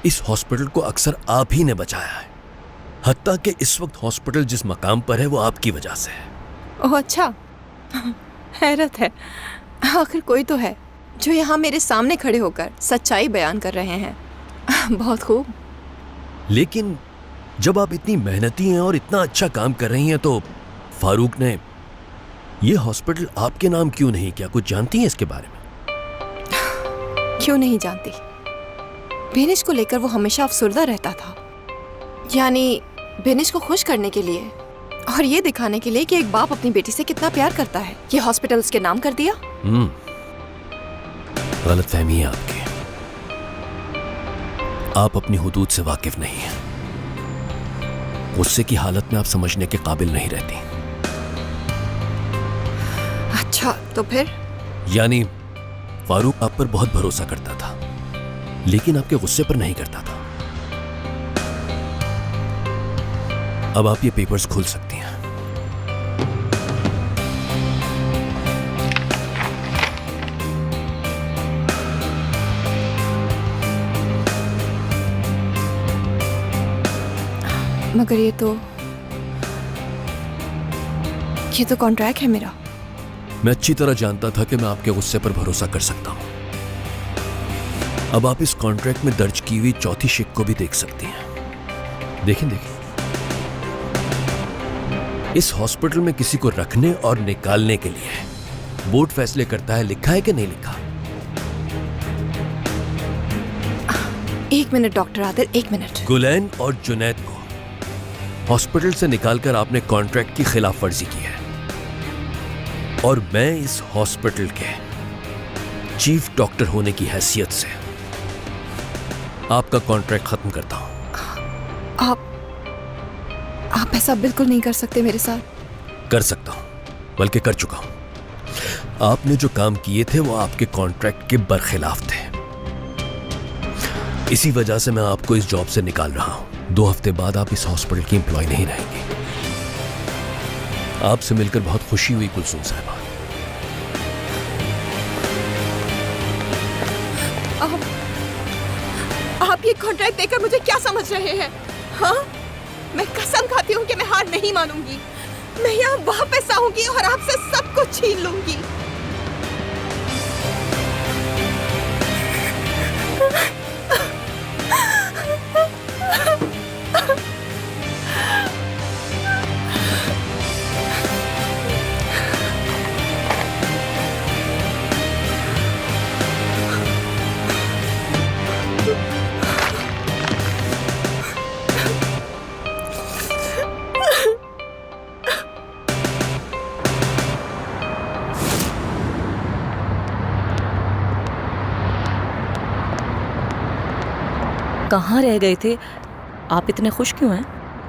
इस हॉस्पिटल को अक्सर आप ही ने बचाया है, हत्ता कि इस वक्त हॉस्पिटल जिस मकाम पर है वो आपकी वजह से है। ओह अच्छा, हैरत है। आखिर कोई तो है जो यहाँ मेरे सामने खड़े होकर सच्चाई बयान कर रहे हैं। बहुत खूब। लेकिन जब आप इतनी मेहनती हैं और इतना अच्छा काम कर रही हैं तो फारूक ने ये हॉस्पिटल आपके नाम क्यों नहीं किया? कुछ जानती हैं इसके बारे में? क्यों नहीं जानती। बेनिश को लेकर वो हमेशा अफसुर्दा रहता था, यानी बेनिश को खुश करने के लिए और ये दिखाने के लिए कि एक बाप अपनी बेटी से कितना प्यार करता है, ये हॉस्पिटल उसके नाम कर दिया। गलतफहमी है आपकी। आप अपनी हुदूद से वाकिफ नहीं हैं। गुस्से की हालत में आप समझने के काबिल नहीं रहती। अच्छा तो फिर? यानी फारूक आप पर बहुत भरोसा करता था लेकिन आपके गुस्से पर नहीं करता था। अब आप ये पेपर्स खोल सकती हैं। मगर ये तो कॉन्ट्रैक्ट है मेरा। मैं अच्छी तरह जानता था कि मैं आपके गुस्से पर भरोसा कर सकता हूं। अब आप इस कॉन्ट्रैक्ट में दर्ज की हुई चौथी शिक को भी देख सकती हैं। देखें। इस हॉस्पिटल में किसी को रखने और निकालने के लिए बोर्ड फैसले करता है। लिखा है कि नहीं लिखा? एक मिनट डॉक्टर आदिल, एक मिनट। गुलैन और जुनैद को हॉस्पिटल से निकालकर आपने कॉन्ट्रैक्ट की खिलाफवर्जी की है और मैं इस हॉस्पिटल के चीफ डॉक्टर होने की हैसियत से आपका कॉन्ट्रैक्ट खत्म करता हूं। आप ऐसा बिल्कुल नहीं कर सकते मेरे साथ। कर सकता हूं, बल्कि कर चुका हूं। आपने जो काम किए थे वो आपके कॉन्ट्रैक्ट के बरखिलाफ थे। इसी वजह से मैं आपको इस जॉब से निकाल रहा हूं। 2 हफ्ते बाद आप इस हॉस्पिटल की एम्प्लॉय नहीं रहेंगे। आपसे मिलकर बहुत खुशी हुई कुलसुम साहिबा। आप ये कॉन्ट्रैक्ट देकर मुझे क्या समझ रहे हैं? हाँ, मैं कसम खाती हूँ कि मैं हार नहीं मानूंगी। मैं यहाँ वापस आऊंगी और आपसे सब कुछ छीन लूंगी। कहाँ रह गए थे आप? इतने खुश क्यों हैं?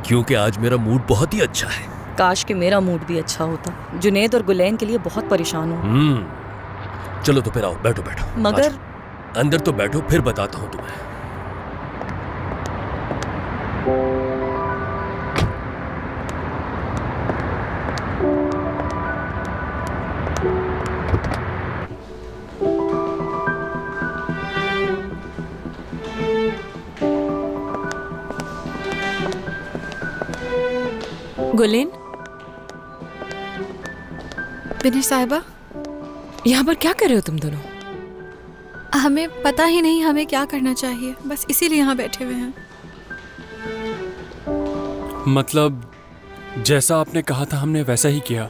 क्योंकि आज मेरा मूड बहुत ही अच्छा है। काश कि मेरा मूड भी अच्छा होता। जुनैद और गुलैन के लिए बहुत परेशान हूँ। चलो तो फिर आओ, बैठो बैठो। मगर अंदर तो बैठो, फिर बताता हूँ तुम्हें। गुलेन, बिनेश साहिबा, यहाँ पर क्या कर रहे हो तुम दोनों? हमें पता ही नहीं हमें क्या करना चाहिए, बस इसीलिए यहाँ बैठे हुए हैं। मतलब जैसा आपने कहा था हमने वैसा ही किया।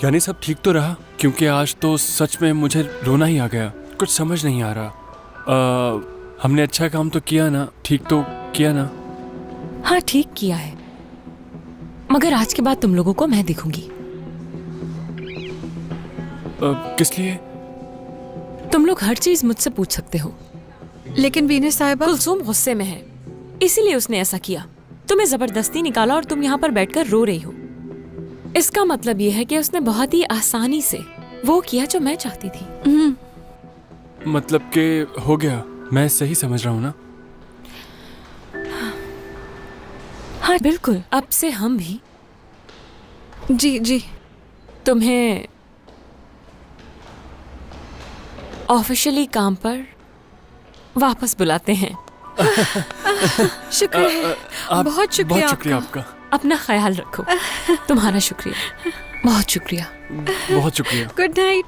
यानी सब ठीक तो रहा? क्योंकि आज तो सच में मुझे रोना ही आ गया। कुछ समझ नहीं आ रहा। हमने अच्छा काम तो किया ना? ठीक तो किया ना? हाँ, ठीक किया है। मगर आज के बाद तुम लोगों को मैं दिखूंगी। किस लिए? तुम लोग हर चीज मुझसे पूछ सकते हो। लेकिन बिनेश साहिबा, कुलसुम गुस्से में है, इसीलिए उसने ऐसा किया। तुम्हें जबरदस्ती निकाला और तुम यहाँ पर बैठकर रो रही हो। इसका मतलब ये है कि उसने बहुत ही आसानी से वो किया जो मैं चाहती थी। मतलब कि हो गया? मैं सही समझ रहा हूँ ना? हाँ बिल्कुल, अब से हम भी जी तुम्हें ऑफिशियली काम पर वापस बुलाते हैं। शुक्रिया, बहुत शुक्रिया आपका। अपना ख्याल रखो। तुम्हारा शुक्रिया, बहुत शुक्रिया। बहुत शुक्रिया। Good night.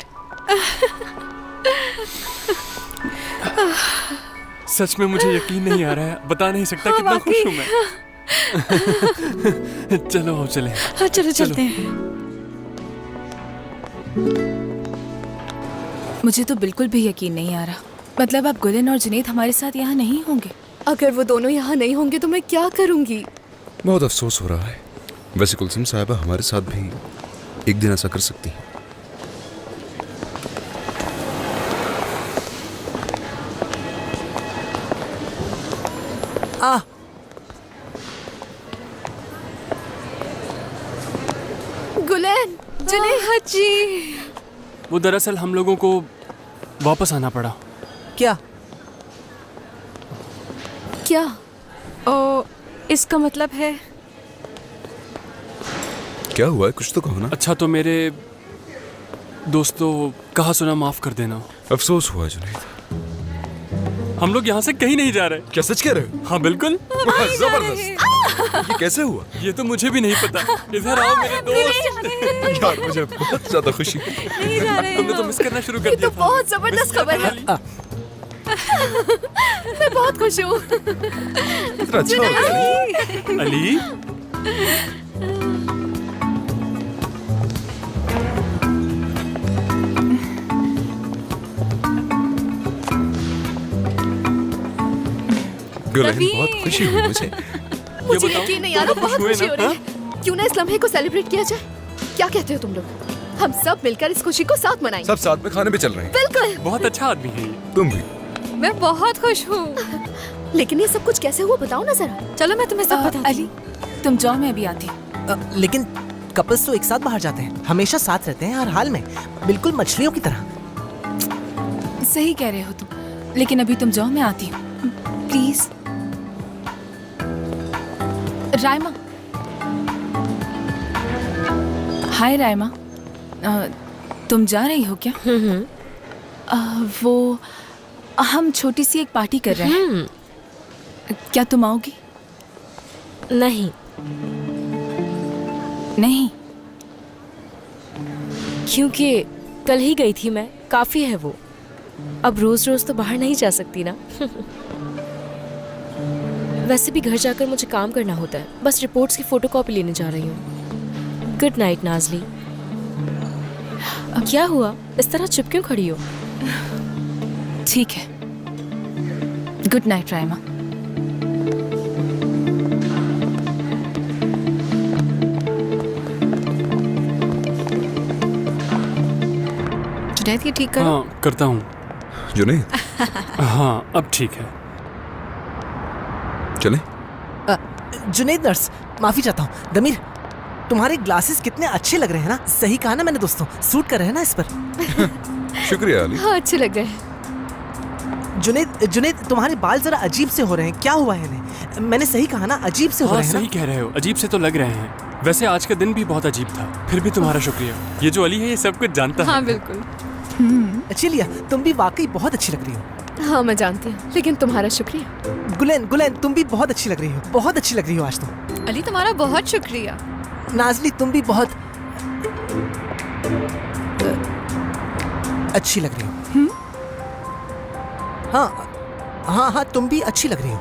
सच में मुझे यकीन नहीं आ रहा है, बता नहीं सकता कितना खुश हूँ मैं। चलो हो चले। हाँ चलो चलते हैं। मुझे तो बिल्कुल भी यकीन नहीं आ रहा। मतलब अब गुलेन और जुनैद हमारे साथ यहाँ नहीं होंगे। अगर वो दोनों यहाँ नहीं होंगे तो मैं क्या करूँगी? बहुत अफसोस हो रहा है। वैसे कुलसुम साहिबा हमारे साथ भी एक दिन ऐसा कर सकती हैं। गुलेन, जुनैद जी। वो दरअसल हम लोगों को वापस आना पड़ा। क्या? ओ, इसका मतलब है क्या हुआ है? कुछ तो कहो ना। अच्छा तो मेरे दोस्तों, कहा सुना माफ कर देना। अफसोस हुआ जुनैद। हम लोग यहाँ से कहीं नहीं जा रहे। क्या सच कह रहे हो? हाँ बिल्कुल। जबरदस्त। ये कैसे हुआ? ये तो मुझे भी नहीं पता। इधर आओ मेरे दोस्त। यार मुझे बहुत ज्यादा खुशी हुई। नहीं जा रहे। तुमने तो मिस करना शुरू कर दिया। तो बहुत जबरदस्त खबर है। मैं बहुत खुश हूँ। कितना अच्छा हो गया। अली, गुलेन, बहुत खुशी हुई मुझे। मुझे यकीन नहीं आ रहा, बहुत खुशी हो रही है। क्यों ना इस लम्हे को सेलिब्रेट किया जाए? क्या कहते हो तुम लोग? हम सब मिलकर इस खुशी को साथ मनाएंगे। सब साथ में खाने पे चल रहे हैं। बिल्कुल। बहुत अच्छा आदमी है ये। तुम भी। मैं बहुत खुश हूँ। लेकिन ये सब कुछ कैसे हुआ, बताओ ना जरा। चलो मैं तुम्हें सब बताती अली तुम जाओ, मैं अभी आती। लेकिन कपल्स तो एक साथ बाहर जाते हैं, हमेशा साथ रहते हैं हर हाल में, बिल्कुल मछलियों की तरह। सही कह रहे हो तुम, लेकिन अभी तुम जाओ, मैं आती हूँ प्लीज। रायमा। हाय रायमा, तुम जा रही हो क्या? वो हम छोटी सी एक पार्टी कर रहे हैं, क्या तुम आओगी? नहीं। नहीं क्योंकि कल ही गई थी मैं, काफी है वो। अब रोज रोज तो बाहर नहीं जा सकती ना। वैसे भी घर जाकर मुझे काम करना होता है, बस रिपोर्ट्स की फोटोकॉपी लेने जा रही हूँ। Good night Nazli. क्या हुआ, इस तरह चुप क्यों खड़ी हो? ठीक है, गुड नाइट रायमा। जुनैद, ये ठीक करो। हाँ करता हूँ। जुनैद। हाँ अब ठीक है। चले। जुनैद नर्स, माफी चाहता हूँ। दमीर, तुम्हारे ग्लासेस कितने अच्छे लग रहे हैं ना। सही कहा ना मैंने दोस्तों, सूट कर रहे हैं ना इस पर। शुक्रिया अली। हाँ अच्छे लग रहे हैं। जुनैद तुम्हारे बाल जरा अजीब से हो रहे हैं, क्या हुआ है इन्हें? मैंने सही कहा ना, अजीब से हो हाँ रहे हैं सही ना? कह रहे हो, अजीब से तो लग रहे हैं। वैसे आज का दिन भी बहुत अजीब था, फिर भी तुम्हारा शुक्रिया। ये जो अली है ये सब कुछ जानता है। हाँ बिल्कुल। अच्छी लिया, तुम भी वाकई बहुत अच्छी लग रही हो। हाँ मैं जानती हूँ, लेकिन तुम्हारा शुक्रिया। गुलेन, तुम भी बहुत अच्छी लग रही हो, बहुत अच्छी लग रही हो आज तुम। अली तुम्हारा बहुत शुक्रिया। नाजली, तुम भी बहुत अच्छी लग रही हो। हाँ, तुम भी अच्छी लग रही हो।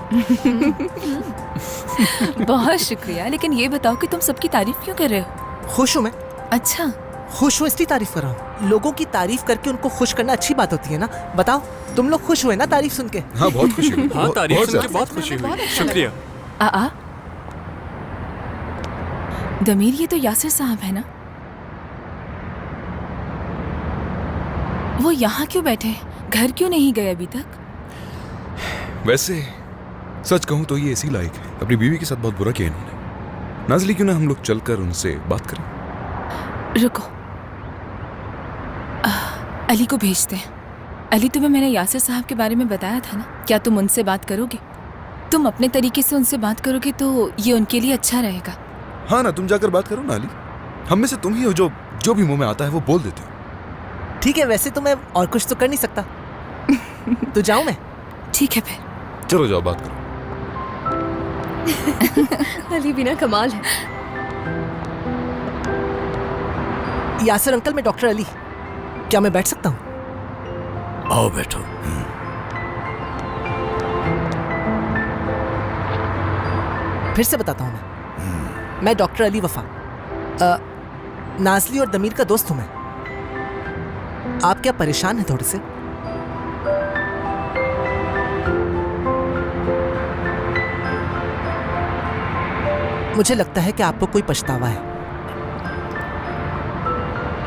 बहुत शुक्रिया, लेकिन ये बताओ कि तुम सबकी तारीफ क्यों कर रहे हो? खुश हूँ मैं। अच्छा, खुश हूँ इसलिए तारीफ कर रहा हूँ। लोगों की तारीफ करके उनको खुश करना अच्छी बात होती है ना। बताओ, तुम लोग खुश हुए ना तारीफ सुन के? हाँ बहुत खुशी हुई। हाँ तारीफ बहुत सुन के ज्यादा। बहुत खुशी हुई, शुक्रिया। दमीर, ये तो यासिर साहब है ना? वो यहाँ क्यों बैठे हैं? घर क्यों नहीं गए अभी तक? वैसे सच कहूँ तो ये इसी लायक है। अपनी बीवी के साथ बहुत बुरा किया इन्होंने। नाजली, क्यों ना हम लोग चलकर उनसे बात करें? रुको, अली को भेजते हैं। अली, तुम्हें मैंने यासिर साहब के बारे में बताया था ना, क्या तुम उनसे बात करोगे? तुम अपने तरीके से उनसे बात करोगे तो ये उनके लिए अच्छा रहेगा। हाँ ना, तुम जाकर बात करो ना अली। हम में से तुम ही हो जो भी मुंह में आता है वो बोल देते हो। ठीक है, वैसे तो मैं और कुछ तो कर नहीं सकता। तो जाऊं मैं? ठीक है फिर। चलो जाओ बात करो। अली बिना कमाल है। यासिर अंकल, मैं डॉक्टर अली, क्या मैं बैठ सकता हूँ? आओ बैठो। फिर से बताता हूँ मैं डॉक्टर अली वफा, नाजली और दमीर का दोस्त हूँ मैं। आप क्या परेशान हैं थोड़े से? मुझे लगता है कि आपको कोई पछतावा है।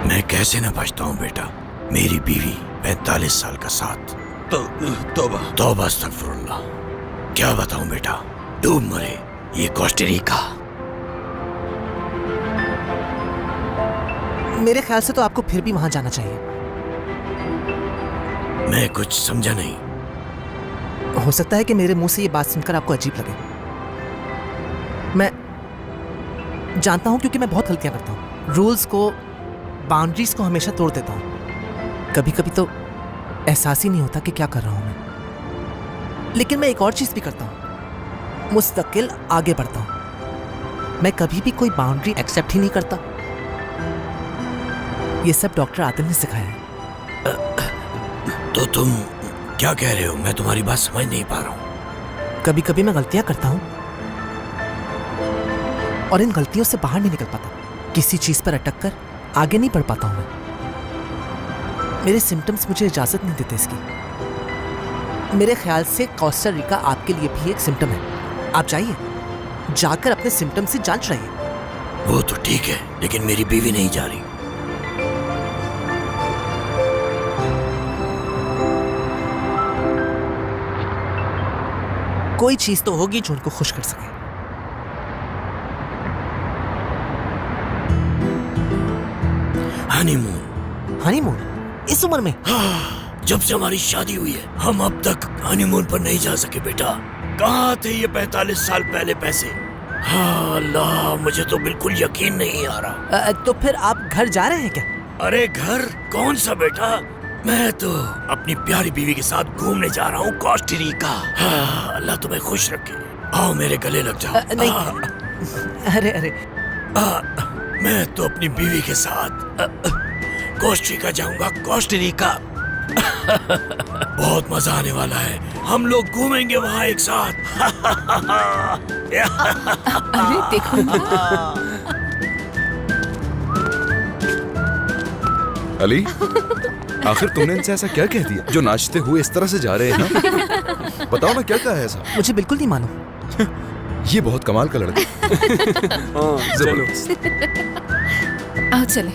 मैं कैसे न पछताऊं बेटा, मेरी बीवी 45 साल का साथ। तौबा अस्तगफुरुल्लाह। क्या बताऊं बेटा, डूब मरे ये कोस्टारिका। मेरे ख्याल से तो आपको फिर भी वहां जाना चाहिए। मैं कुछ समझा नहीं। हो सकता है कि मेरे मुंह से ये बात सुनकर आपको अजीब लगे। मैं जानता हूं क्योंकि मैं बहुत गलतियां करता हूं। रूल्स को, बाउंड्रीज को हमेशा तोड़ देता हूं। कभी कभी तो एहसास ही नहीं होता कि क्या कर रहा हूं मैं। लेकिन मैं एक और चीज भी करता हूं, मुस्तकिल आगे बढ़ता हूं। मैं कभी भी कोई बाउंड्री एक्सेप्ट ही नहीं करता। ये सब डॉक्टर आदिल ने सिखाया है। तो तुम क्या कह रहे हो? मैं तुम्हारी बात समझ नहीं पा रहा हूं। कभी कभी मैं गलतियां करता हूं और इन गलतियों से बाहर नहीं निकल पाता। किसी चीज पर अटक कर आगे नहीं बढ़ पाता हूं मैं। मेरे सिम्टम्स मुझे इजाजत नहीं देते इसकी। मेरे ख्याल से कोस्टा रिका आपके लिए भी एक सिम्टम है। आप जाइए, जाकर अपने सिम्टम से जांच रहिए। वो तो ठीक है, लेकिन मेरी बीवी नहीं जा रही। कोई चीज तो होगी जो उनको खुश कर सके। हनीमून। हनीमून इस उम्र में? जब से हमारी शादी हुई है हम अब तक हनीमून पर नहीं जा सके बेटा। कहाँ थे ये 45 साल पहले पैसे? हाँ अल्लाह, मुझे तो बिल्कुल यकीन नहीं आ रहा। तो फिर आप घर जा रहे हैं क्या? अरे घर कौन सा बेटा, मैं तो अपनी प्यारी बीवी के साथ घूमने जा रहा हूँ कोस्टा रिका। हाँ, अल्लाह तुम्हें खुश रखे। आओ मेरे गले लग जाओ। नहीं। अरे अरे मैं तो अपनी बीवी के साथ कोस्टा रिका जाऊंगा, कोस्टा रिका। बहुत मजा आने वाला है, हम लोग घूमेंगे वहाँ एक साथ। अरे देखो अली, आखिर तुमने इनसे ऐसा क्या कह दिया जो नाचते हुए इस तरह से जा रहे हैं ना? बताओ ना क्या कहा है ऐसा? मुझे बिल्कुल नहीं मालूम। ये बहुत कमाल का लड़का है। जबरदस्त। आओ चले।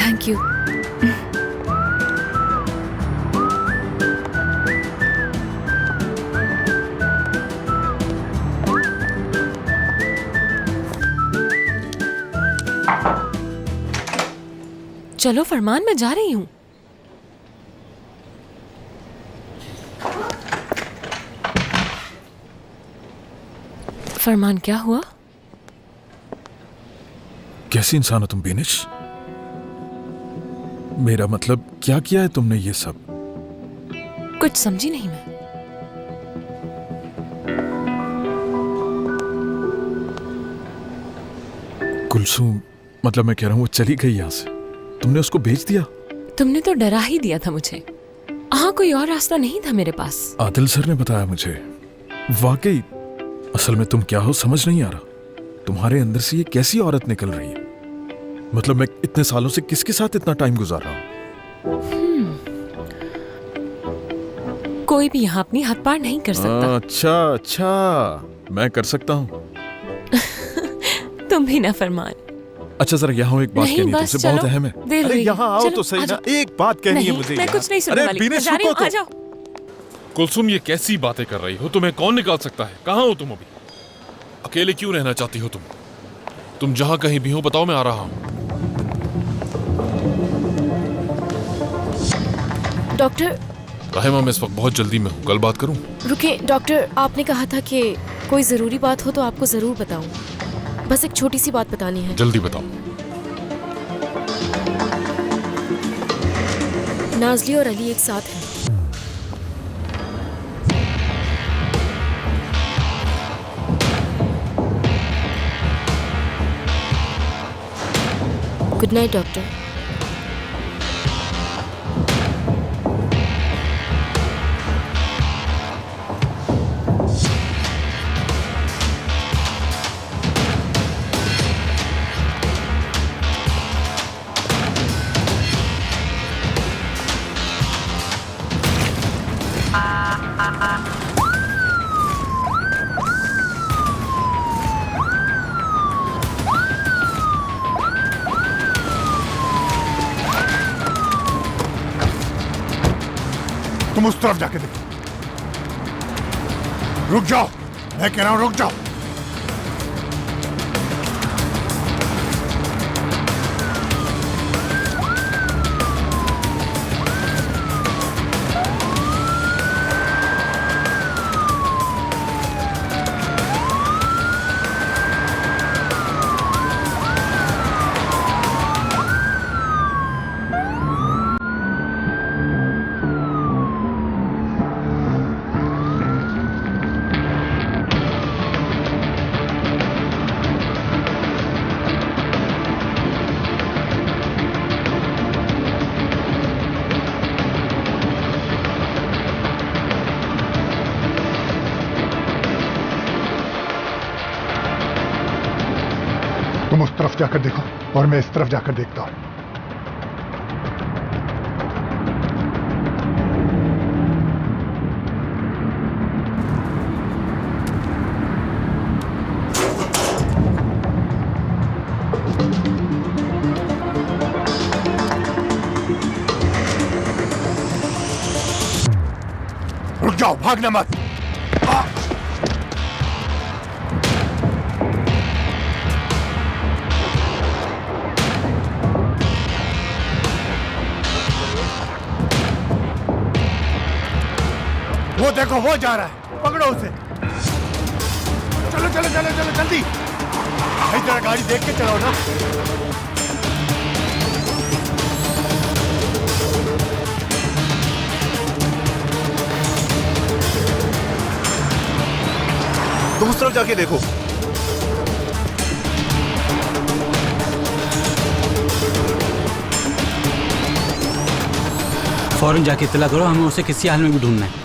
Thank you. चलो फरमान, मैं जा रही हूँ। फरमान क्या हुआ? कैसी इंसान हो तुम बेनिश? मेरा मतलब क्या किया है तुमने ये सब? कुछ समझी नहीं मैं। कुलसूम, मतलब मैं कह रहा हूँ वो चली गई यहाँ से, तुमने उसको भेज दिया? तुमने तो डरा ही दिया था मुझे। हाँ, कोई और रास्ता नहीं था मेरे पास। आदिल सर ने बताया मुझे। वाकई असल में तुम क्या हो समझ नहीं आ रहा। तुम्हारे अंदर से ये कैसी औरत निकल रही है? मतलब मैं इतने सालों से किसके साथ इतना टाइम गुजार रहा हूँ? कोई भी यहाँ अपनी हद पार नहीं कर सकता। अच्छा, मैं कर सकता हूँ। तुम भी ना फरमान। अच्छा जरा यहाँ एक बात कहनी है तुमसे, बहुत अहम है। अरे यहाँ आओ तो सही ना, एक बात कहनी है मुझे। मैं कुछ नहीं सुनने वाली। बीनेश रुको तो। आ जाओ। कुलसुम, ये कैसी बातें कर रही हो? तुम्हें कौन निकाल सकता है? कहाँ हो तुम अभी? अकेले क्यों रहना चाहती हो तुम? तुम जहाँ कहीं भी हो बताओ, मैं आ रहा हूँ। डॉक्टर रहमा, मैं इस वक्त बहुत जल्दी में हूँ, कल बात करूँ? रुके डॉक्टर, आपने कहा था कि कोई जरूरी बात हो तो आपको जरूर बताऊं। बस एक छोटी सी बात बतानी है। जल्दी बताओ। नाजली और अली एक साथ हैं। Good night doctor. तुम उस तरफ जाके देखो। रुक जाओ, मैं कह रहा हूं रुक जाओ। तुम उस तरफ जाकर देखो और मैं इस तरफ जाकर देखता हूं। रुक जाओ, भागना मत। वो देखो, वो जा रहा है, पकड़ो उसे। चलो चलो चलो चलो जल्दी। भाई जरा गाड़ी देख के चलाओ ना। तुम उस तरफ जाके देखो। फौरन जाके इत्तला करो, हमें उसे किसी हाल में भी ढूंढना है।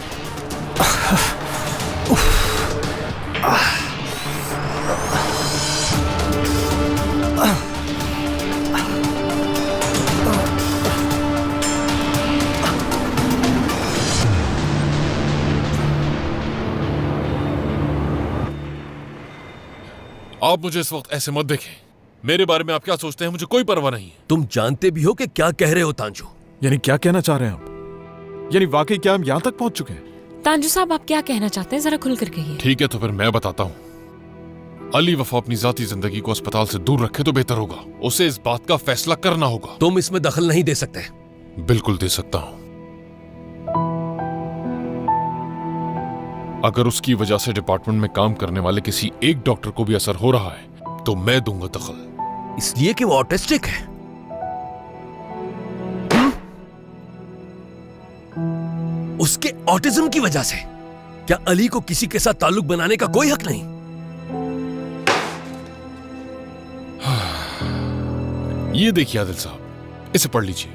आप मुझे इस वक्त ऐसे मत देखें। मेरे बारे में आप क्या सोचते हैं मुझे कोई परवाह नहीं है। तुम जानते भी हो कि क्या कह रहे हो तांजू? यानी क्या कहना चाह रहे हैं आप? यानी वाकई क्या हम यहां तक पहुंच चुके हैं? तांजू साहब, आप क्या कहना चाहते हैं, जरा खुल कर कहिए। ठीक है, तो फिर मैं बताता हूँ। अली वफा अपनी जाती जिंदगी को अस्पताल से दूर रखे तो बेहतर होगा। उसे इस बात का फैसला करना होगा। तुम इसमें दखल नहीं दे सकते। बिल्कुल दे सकता हूँ। अगर उसकी वजह से डिपार्टमेंट में काम करने वाले किसी एक डॉक्टर को भी असर हो रहा है तो मैं दूंगा दखल। इसलिए कि वो ऑटिस्टिक है? उसके ऑटिज्म की वजह से क्या अली को किसी के साथ ताल्लुक बनाने का कोई हक नहीं? ये देखिए आदिल साहब, इसे पढ़ लीजिए।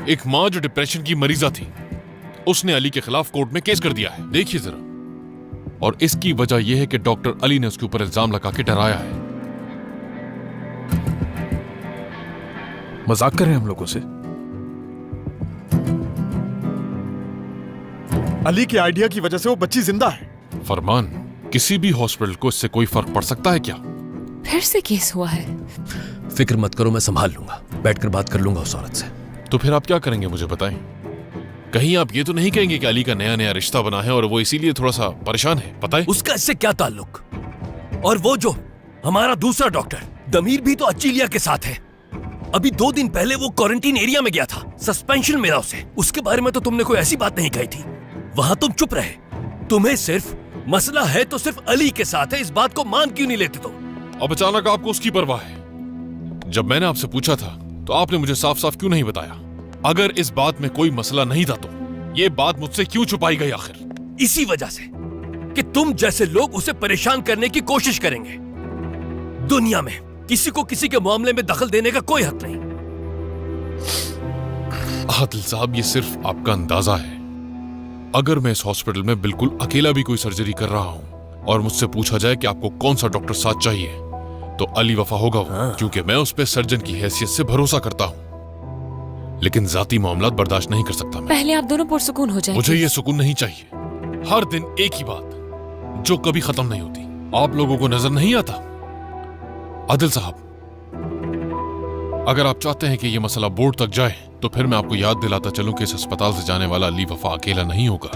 एक मां जो डिप्रेशन की मरीजा थी, उसने अली के खिलाफ कोर्ट में केस कर दिया है। देखिए जरा। और इसकी वजह यह है कि डॉक्टर अली ने उसके ऊपर इल्जाम लगा के डराया है। मजाक कर रहे हैं हम लोगों से? अली के आइडिया की वजह से वो बच्ची जिंदा है। फरमान, किसी भी हॉस्पिटल को इससे कोई फर्क पड़ सकता है क्या? फिर से केस हुआ है। फिक्र मत करो, मैं संभाल लूंगा। बैठकर बात कर लूंगा उस औरत से। तो फिर आप क्या करेंगे मुझे बताएं। कहीं आप ये तो नहीं कहेंगे कि अली का नया नया रिश्ता बना है और वो इसीलिए थोड़ा सा परेशान है? पता है उसका इससे क्या ताल्लुक? और वो जो हमारा दूसरा डॉक्टर दमीर भी तो अचीलिया के साथ है। अभी 2 दिन पहले वो क्वारंटीन एरिया में गया था। सस्पेंशन मिला उसे। उसके बारे में तो तुमने कोई ऐसी बात नहीं कही थी। वहां तुम चुप रहे। तुम्हें सिर्फ मसला है तो सिर्फ अली के साथ है। इस बात को मान क्यों नहीं लेते तुम? अब अचानक आपको उसकी परवाह है? जब मैंने आपसे पूछा था तो आपने मुझे साफ साफ क्यों नहीं बताया? अगर इस बात में कोई मसला नहीं था तो ये बात मुझसे क्यों छुपाई गई आखिर? इसी वजह से कि तुम जैसे लोग उसे परेशान करने की कोशिश करेंगे। दुनिया में किसी को किसी के मामले में दखल देने का कोई हक नहीं। आदिल साहब, ये सिर्फ आपका अंदाजा है। अगर मैं इस हॉस्पिटल में बिल्कुल अकेला भी कोई सर्जरी कर रहा हूं और मुझसे पूछा जाए कि आपको कौन सा डॉक्टर साथ चाहिए तो अली वफा होगा वो। क्योंकि मैं उस पे सर्जन की हैसियत से भरोसा करता हूं। लेकिन जाती मामलात बर्दाश्त नहीं कर सकता मैं। पहले आप दोनों पुरसुकून हो जाएं। मुझे ये सुकून नहीं चाहिए। हर दिन एक ही बात जो कभी खत्म नहीं होती। आप लोगों को नजर नहीं आता? आदिल साहब, अगर आप चाहते हैं कि ये मसला बोर्ड तक जाए तो फिर मैं आपको याद दिलाता चलूं कि इस अस्पताल से जाने वाला अली वफा अकेला नहीं होगा।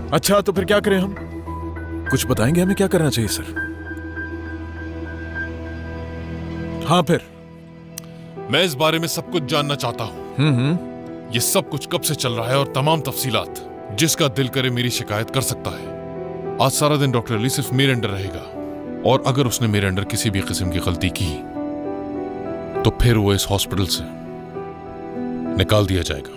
अच्छा, तो फिर क्या करें हम? कुछ बताएंगे हमें क्या करना चाहिए सर? हाँ, फिर मैं इस बारे में सब कुछ जानना चाहता हूं। ये सब कुछ कब से चल रहा है और तमाम तफसीलात। जिसका दिल करे मेरी शिकायत कर सकता है। आज सारा दिन डॉक्टर अली सिर्फ मेरे अंडर रहेगा और अगर उसने मेरे अंडर किसी भी किस्म की गलती की तो फिर वो इस हॉस्पिटल से निकाल दिया जाएगा।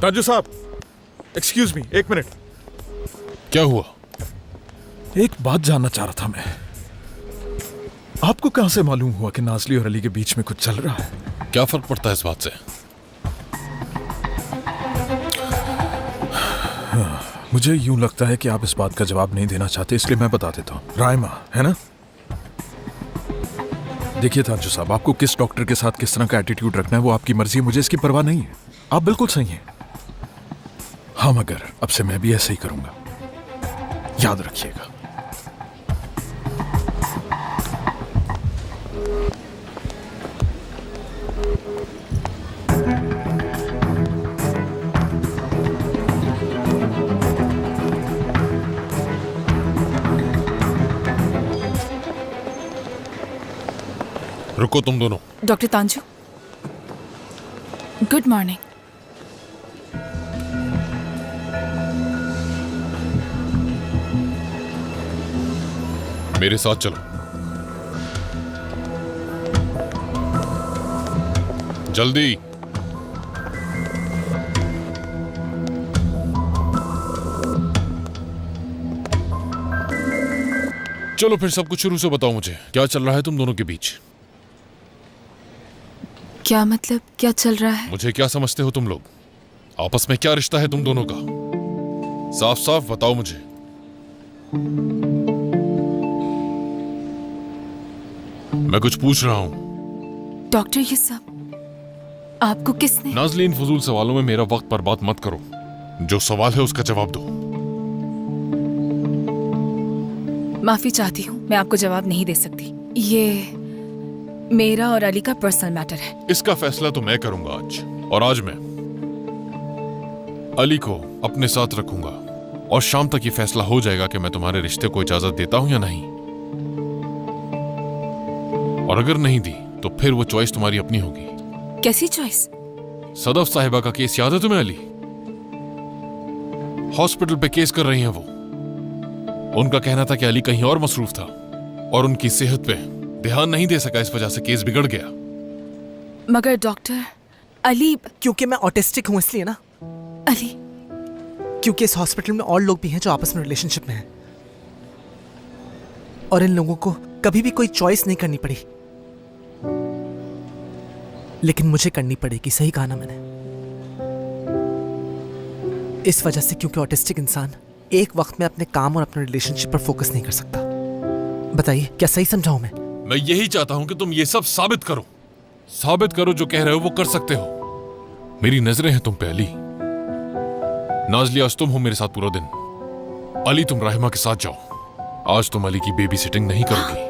ताजू साहब, एक्सक्यूज मी, 1 मिनट। क्या हुआ? एक बात जानना चाह रहा था मैं। आपको कहां से मालूम हुआ कि नाजली और अली के बीच में कुछ चल रहा है? क्या फर्क पड़ता है इस बात से? मुझे यूं लगता है कि आप इस बात का जवाब नहीं देना चाहते, इसलिए मैं बता देता हूँ। रायमा, है ना? देखिए तांजू साहब, आपको किस डॉक्टर के साथ किस तरह का एटीट्यूड रखना है वो आपकी मर्जी है, मुझे इसकी परवाह नहीं है। आप बिल्कुल सही हैं। हाँ, मगर अब से मैं भी ऐसे ही करूंगा, याद रखिएगा। रुको तुम दोनों। Doctor Tanju, good morning. मेरे साथ चलो। जल्दी। चलो फिर सब कुछ शुरू से बताओ मुझे, क्या चल रहा है तुम दोनों के बीच? क्या मतलब, क्या चल रहा है? मुझे क्या समझते हो तुम लोग? आपस में क्या रिश्ता है तुम दोनों का? साफ साफ बताओ मुझे। मैं कुछ पूछ रहा हूं। डॉक्टर, ये सब आपको किसने? नाज़लीन, फजूल सवालों में मेरा वक्त बर्बाद मत करो। जो सवाल है उसका जवाब दो। माफी चाहती हूँ, मैं आपको जवाब नहीं दे सकती। ये मेरा और अली का पर्सनल मैटर है। इसका फैसला तो मैं करूंगा आज, और आज मैं अली को अपने साथ रखूंगा और शाम तक ये फैसला हो जाएगा कि मैं तुम्हारे रिश्ते को इजाजत देता हूं या नहीं। और अगर नहीं दी तो फिर वो चॉइस तुम्हारी अपनी होगी। कैसी चॉइस? सदफ साहिबा का केस याद है तुम्हें? अली हॉस्पिटल पे केस कर रही हैं वो। उनका कहना था कि अली कहीं और मसरूफ था और उनकी सेहत पे ध्यान नहीं दे सका, इस वजह से केस बिगड़ गया। मगर डॉक्टर, अली... क्योंकि मैं ऑटिस्टिक हूं इसलिए ना। अली... क्योंकि इस हॉस्पिटल में और लोग भी हैं जो आपस में रिलेशनशिप में हैं, और इन लोगों को कभी भी कोई चॉइस नहीं करनी पड़ी, लेकिन मुझे करनी पड़ेगी। सही कहा ना मैंने? इस वजह से क्योंकि ऑटिस्टिक इंसान एक वक्त में अपने काम और अपने रिलेशनशिप पर फोकस नहीं कर सकता। बताइए, क्या सही समझाऊं मैं? मैं यही चाहता हूं कि तुम ये सब साबित करो। साबित करो जो कह रहे हो वो कर सकते हो। मेरी नजरें हैं तुम पे अली। नाज़ली, आज तुम हो मेरे साथ पूरा दिन। अली, तुम राहिमा के साथ जाओ। आज तुम अली की बेबी सिटिंग नहीं करोगी।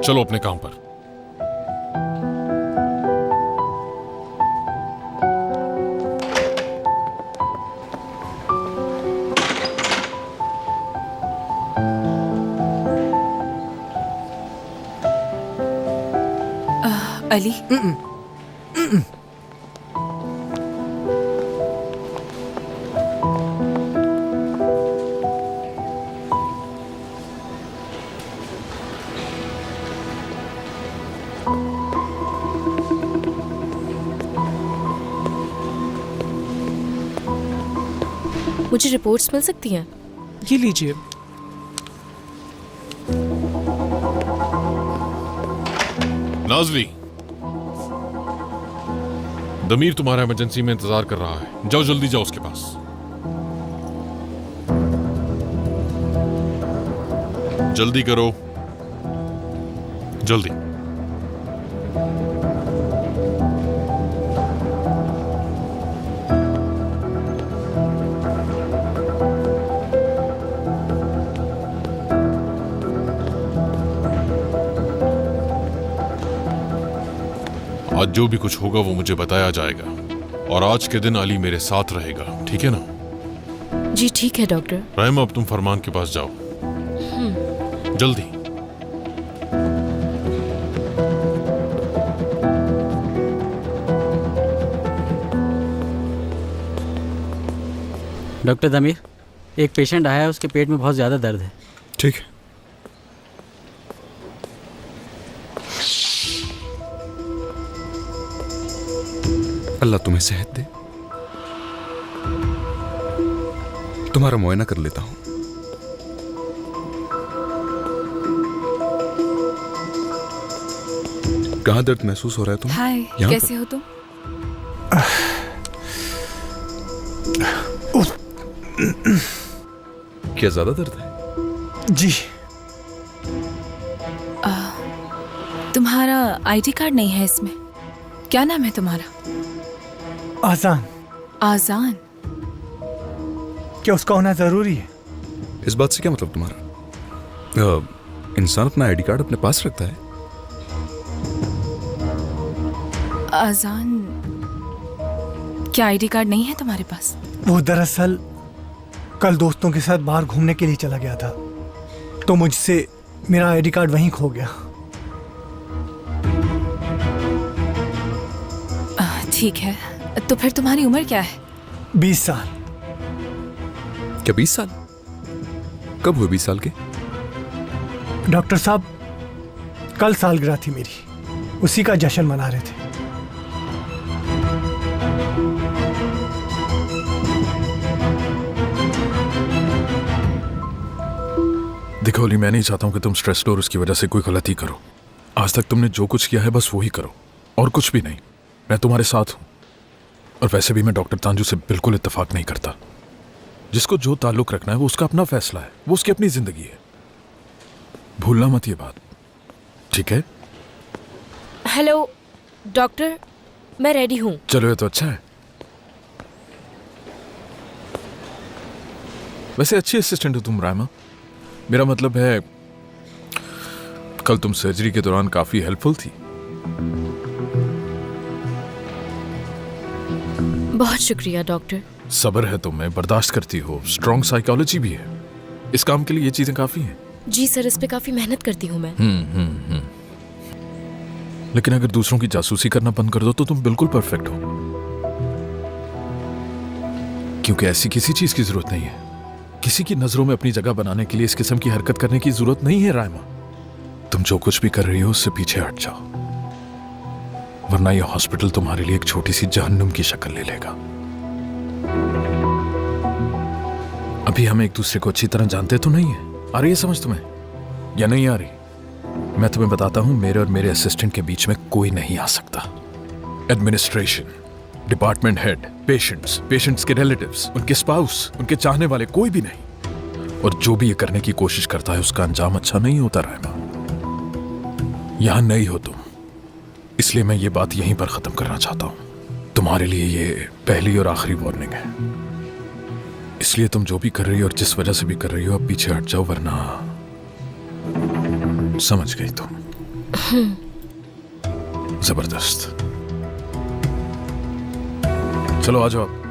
चलो अपने काम पर। अली, मुझे रिपोर्ट्स मिल सकती हैं? ये लीजिए। नाज़ली, दमीर तुम्हारा इमरजेंसी में इंतजार कर रहा है। जाओ, जल्दी जाओ उसके पास। जल्दी करो, जल्दी। आज जो भी कुछ होगा वो मुझे बताया जाएगा, और आज के दिन अली मेरे साथ रहेगा, ठीक है ना? जी ठीक है डॉक्टर। राहिमा, अब तुम फरमान के पास जाओ, जल्दी। डॉक्टर दमीर, एक पेशेंट आया है, उसके पेट में बहुत ज़्यादा दर्द है। ठीक है। अल्लाह तुम्हें सेहत दे। तुम्हारा मुआयना कर लेता हूं। कहाँ दर्द महसूस हो रहा है तुम्हें? हाय, कैसे हो तुम? क्या ज्यादा दर्द है? जी। तुम्हारा आईडी कार्ड नहीं है इसमें। क्या नाम है तुम्हारा? आसान। आजान। क्या उसका होना जरूरी है? इस बात से क्या मतलब तुम्हारा? इंसान अपना आईडी कार्ड अपने पास रखता है। आजान, क्या आईडी कार्ड नहीं है तुम्हारे पास? वो दरअसल कल दोस्तों के साथ बाहर घूमने के लिए चला गया था, तो मुझसे मेरा आईडी कार्ड वहीं खो गया। ठीक है, तो फिर तुम्हारी उम्र क्या है? 20 साल। क्या 20 साल? कब हुए 20 साल के? डॉक्टर साहब, कल सालगिरह थी मेरी, उसी का जश्न मना रहे थे। देखो ओली, मैं नहीं चाहता हूं कि तुम स्ट्रेस लो और उसकी वजह से कोई गलती करो। आज तक तुमने जो कुछ किया है बस वो ही करो और कुछ भी नहीं। मैं तुम्हारे साथ हूं। और वैसे भी मैं डॉक्टर तांजू से बिल्कुल इत्तेफाक नहीं करता। जिसको जो ताल्लुक रखना है वो उसका अपना फैसला है, वो उसकी अपनी जिंदगी है। भूलना मत ये बात, ठीक है? हेलो डॉक्टर, मैं रेडी हूँ। चलो ये तो अच्छा है। वैसे अच्छी असिस्टेंट हो तुम रायमा। मेरा मतलब है कल तुम सर्जरी के दौरान काफी हेल्पफुल थी। बहुत शुक्रिया डॉक्टर। सब्र है तुम्हें, बर्दाश्त करती हो, स्ट्रॉन्ग साइकोलॉजी भी है। इस काम के लिए ये चीजें काफी हैं। जी सर, इस पे काफी मेहनत करती हूँ मैं। लेकिन अगर दूसरों की जासूसी करना बंद कर दो तो तुम बिल्कुल परफेक्ट हो। क्योंकि ऐसी किसी चीज की जरूरत नहीं है। किसी की नजरों में अपनी जगह बनाने के लिए इस किस्म की हरकत करने की जरूरत नहीं है रायमा। तुम जो कुछ भी कर रही हो उससे पीछे हट जाओ, वरना यह हॉस्पिटल तुम्हारे लिए एक छोटी सी जहन्नुम की शक्ल ले लेगा। अभी हम एक दूसरे को अच्छी तरह जानते तो नहीं है। आ रही है समझ तुम्हें या नहीं आ रही? मैं तुम्हें बताता हूं, मेरे और मेरे असिस्टेंट के बीच में कोई नहीं आ सकता। एडमिनिस्ट्रेशन, डिपार्टमेंट हेड, पेशेंट्स के रिलेटिव्स, उनके स्पाउस, उनके चाहने वाले, कोई भी नहीं। और जो भी ये करने की कोशिश करता है उसका अंजाम अच्छा नहीं होता रायमा। यहां नहीं हो तुम, इसलिए मैं ये बात यहीं पर खत्म करना चाहता हूं। तुम्हारे लिए ये पहली और आखिरी वार्निंग है। इसलिए तुम जो भी कर रही हो और जिस वजह से भी कर रही हो, अब पीछे हट जाओ, वरना समझ गई तुम। जबरदस्त। चलो आ जाओ आप।